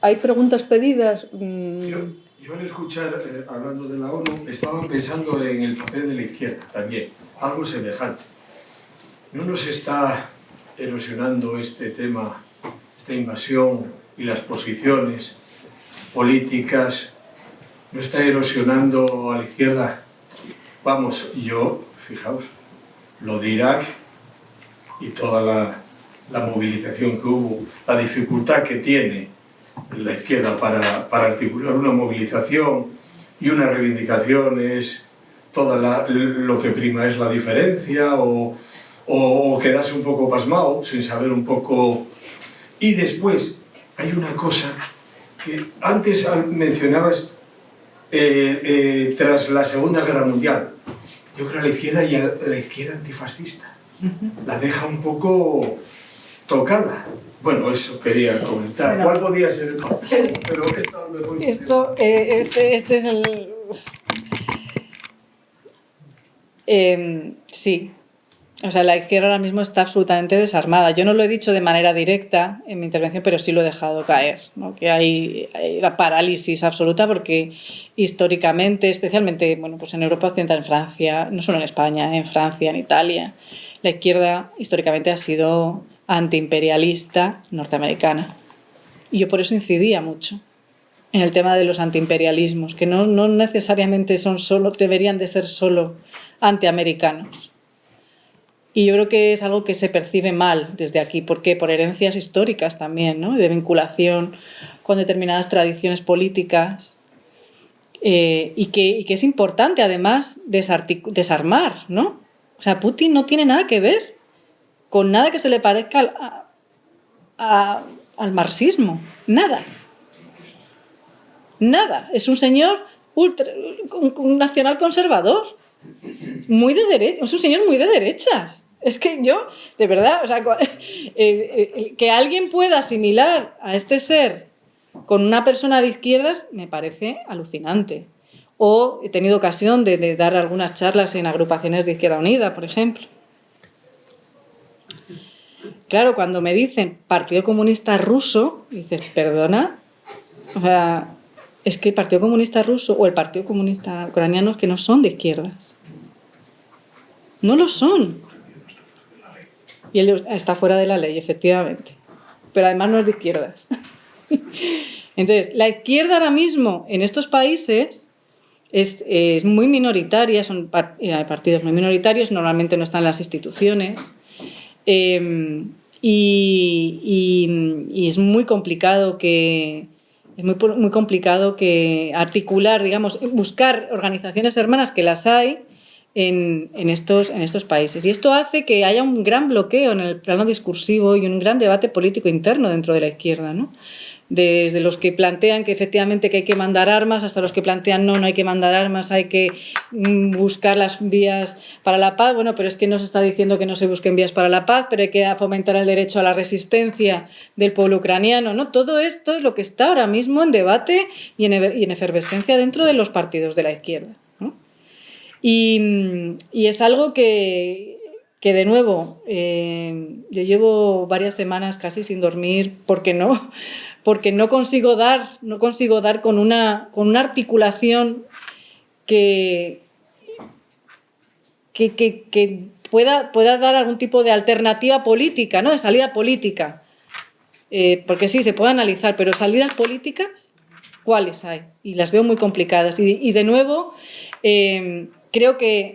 ¿hay preguntas pedidas? Yo al escuchar, hablando de la ONU, estaba pensando en el papel de la izquierda también, algo semejante. ¿No nos está erosionando este tema, esta invasión y las posiciones políticas? ¿No está erosionando a la izquierda? Vamos, fijaos, lo de Irak y toda la movilización que hubo, la dificultad que tiene la izquierda para articular una movilización y una reivindicación es lo que prima es la diferencia o quedarse un poco pasmado sin saber un poco. Y después hay una cosa que antes mencionabas tras la Segunda Guerra Mundial. Yo creo que la izquierda y la izquierda antifascista la deja un poco tocada. Bueno, eso quería comentar. Bueno, ¿cuál podía ser el papel? Pero este es el... sí. O sea, la izquierda ahora mismo está absolutamente desarmada. Yo no lo he dicho de manera directa en mi intervención, pero sí lo he dejado caer, ¿no? Que hay la parálisis absoluta porque históricamente, especialmente pues en Europa Occidental, en Francia, no solo en España, en Francia, en Italia, la izquierda históricamente ha sido antiimperialista norteamericana. Y yo por eso incidía mucho en el tema de los antiimperialismos, que no necesariamente deberían de ser solo antiamericanos. Y yo creo que es algo que se percibe mal desde aquí. ¿Por qué? Por herencias históricas también, ¿no? De vinculación con determinadas tradiciones políticas y que es importante además desarmar, ¿no? O sea, Putin no tiene nada que ver con nada que se le parezca al marxismo. Nada. Nada. Es un señor un nacional conservador. Muy de derecha, es un señor muy de derechas. Es que yo, de verdad, o sea, que alguien pueda asimilar a este ser con una persona de izquierdas me parece alucinante. O he tenido ocasión de dar algunas charlas en agrupaciones de Izquierda Unida, por ejemplo. Claro, cuando me dicen Partido Comunista Ruso, dices, perdona, o sea, es que el Partido Comunista Ruso o el Partido Comunista Ucraniano es que no son de izquierdas. No lo son. Y él está fuera de la ley, efectivamente. Pero además no es de izquierdas. Entonces, la izquierda ahora mismo en estos países es muy minoritaria, son partidos muy minoritarios, normalmente no están en las instituciones. Y es muy complicado que articular, digamos, buscar organizaciones hermanas, que las hay en estos países. Y esto hace que haya un gran bloqueo en el plano discursivo y un gran debate político interno dentro de la izquierda, ¿no? desde los que plantean que efectivamente que hay que mandar armas hasta los que plantean no hay que mandar armas, hay que buscar las vías para la paz. Bueno, pero es que no se está diciendo que no se busquen vías para la paz, pero hay que fomentar el derecho a la resistencia del pueblo ucraniano, ¿no? Todo esto es lo que está ahora mismo en debate y en efervescencia dentro de los partidos de la izquierda, ¿no? Y es algo que de nuevo, yo llevo varias semanas casi sin dormir porque no consigo dar con una articulación que pueda dar algún tipo de alternativa política, ¿no? De salida política. Porque sí, se puede analizar, pero salidas políticas, ¿cuáles hay? Y las veo muy complicadas. Y de nuevo, creo que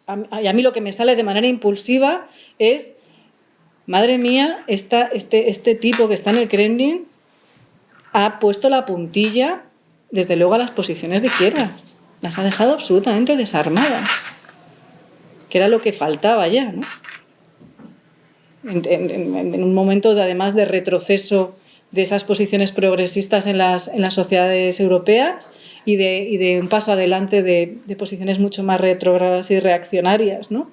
a mí lo que me sale de manera impulsiva es, madre mía, este tipo que está en el Kremlin ha puesto la puntilla, desde luego, a las posiciones de izquierdas. Las ha dejado absolutamente desarmadas, que era lo que faltaba ya, ¿no? En un momento, además, de retroceso de esas posiciones progresistas en las sociedades europeas y de un paso adelante de posiciones mucho más retrógradas y reaccionarias, ¿no?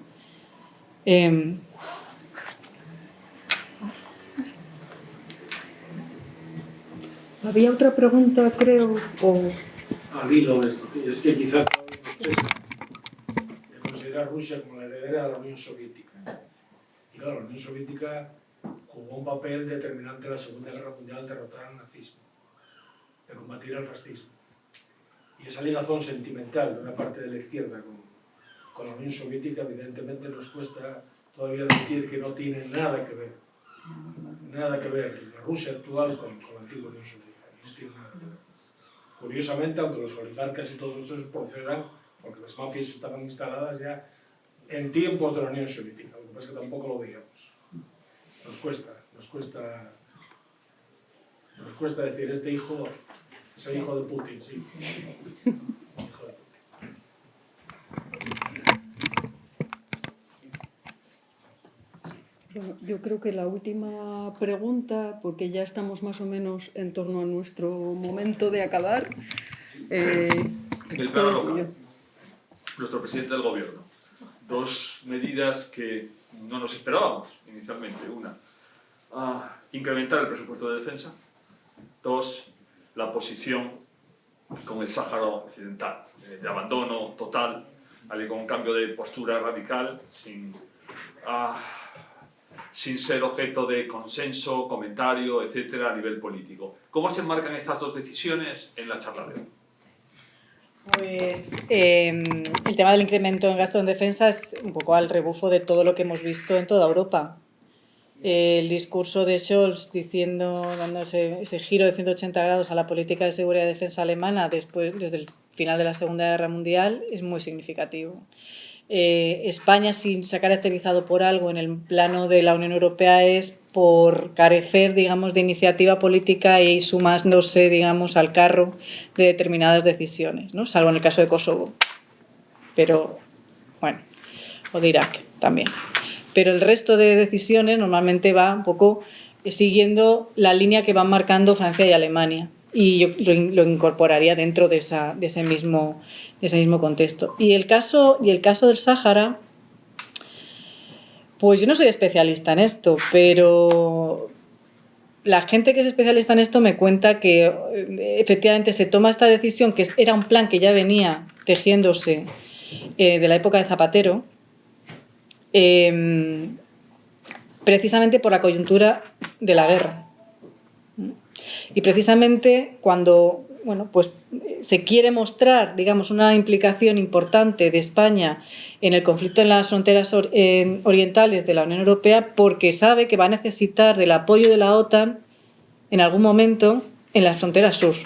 Había otra pregunta, creo, Al hilo de esto, es que quizá todavía nos pesa de considerar Rusia como la heredera de la Unión Soviética. Y claro, la Unión Soviética jugó un papel determinante en la Segunda Guerra Mundial al derrotar al nazismo, de combatir al fascismo. Y esa ligazón sentimental de una parte de la izquierda con la Unión Soviética, evidentemente nos cuesta todavía admitir que no tiene nada que ver. Nada que ver la Rusia actual con la antigua Unión Soviética. No tiene nada que ver. Curiosamente, aunque los oligarcas y todo eso procedan, porque las mafias estaban instaladas ya en tiempos de la Unión Soviética, lo que pasa es que tampoco lo veíamos. Nos cuesta decir, este hijo es el hijo de Putin, sí. Hijo de Putin. Bueno, yo creo que la última pregunta, porque ya estamos más o menos en torno a nuestro momento de acabar. En el plano local, nuestro presidente del gobierno, dos medidas que no nos esperábamos inicialmente. Una, incrementar el presupuesto de defensa. Dos, la posición con el Sáhara Occidental, de abandono total, con un cambio de postura radical, sin ser objeto de consenso, comentario, etcétera, a nivel político. ¿Cómo se enmarcan estas dos decisiones en la charla de hoy? Pues el tema del incremento en gasto en defensa es un poco al rebufo de todo lo que hemos visto en toda Europa. El discurso de Scholz dando ese giro de 180 grados a la política de seguridad y defensa alemana desde el final de la Segunda Guerra Mundial es muy significativo. España, si se ha caracterizado por algo en el plano de la Unión Europea, es por carecer, digamos, de iniciativa política y sumándose, digamos, al carro de determinadas decisiones, ¿no? Salvo en el caso de Kosovo. Pero, bueno, o de Irak también. Pero el resto de decisiones normalmente va un poco siguiendo la línea que van marcando Francia y Alemania. Y yo lo incorporaría dentro de ese mismo contexto. Y el caso del Sáhara, pues yo no soy especialista en esto, pero la gente que es especialista en esto me cuenta que efectivamente se toma esta decisión, que era un plan que ya venía tejiéndose de la época de Zapatero, precisamente por la coyuntura de la guerra. Y precisamente cuando pues se quiere mostrar, digamos, una implicación importante de España en el conflicto en las fronteras orientales de la Unión Europea, porque sabe que va a necesitar del apoyo de la OTAN en algún momento en la frontera sur,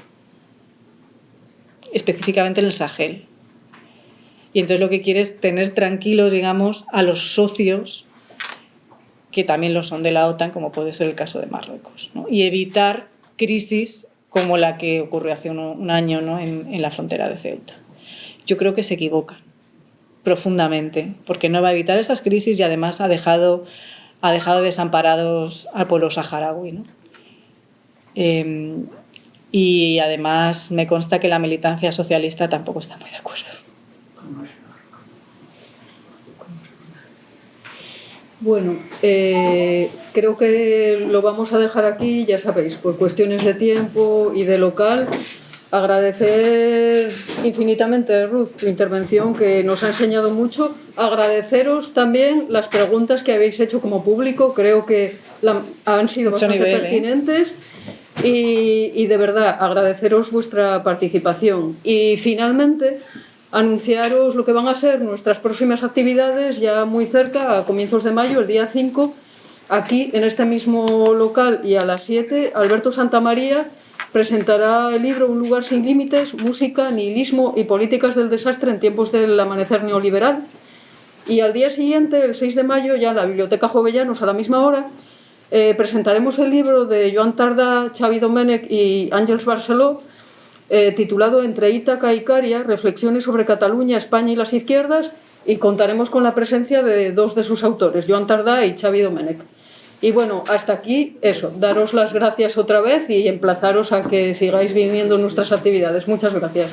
específicamente en el Sahel. Y entonces lo que quiere es tener tranquilos, digamos, a los socios que también lo son de la OTAN, como puede ser el caso de Marruecos, ¿no? Y evitar crisis como la que ocurrió hace un año, ¿no? en la frontera de Ceuta. Yo creo que se equivocan profundamente, porque no va a evitar esas crisis y además ha dejado desamparados al pueblo saharaui, ¿no? Y además me consta que la militancia socialista tampoco está muy de acuerdo. Bueno, creo que lo vamos a dejar aquí, ya sabéis, por cuestiones de tiempo y de local. Agradecer infinitamente, Ruth, tu intervención, que nos ha enseñado mucho. Agradeceros también las preguntas que habéis hecho como público, creo que han sido bastante pertinentes. Y de verdad, agradeceros vuestra participación. Y finalmente, anunciaros lo que van a ser nuestras próximas actividades ya muy cerca, a comienzos de mayo, el día 5, aquí en este mismo local y a las 7, Alberto Santamaría presentará el libro Un lugar sin límites, música, nihilismo y políticas del desastre en tiempos del amanecer neoliberal. Y al día siguiente, el 6 de mayo, ya en la Biblioteca Jovellanos a la misma hora, presentaremos el libro de Joan Tardà, Xavi Domènech y Àngels Barceló, titulado Entre Ítaca y Cària, reflexiones sobre Cataluña, España y las izquierdas, y contaremos con la presencia de dos de sus autores, Joan Tardà y Xavi Domènech. Y bueno, hasta aquí eso, daros las gracias otra vez y emplazaros a que sigáis viniendo nuestras actividades. Muchas gracias.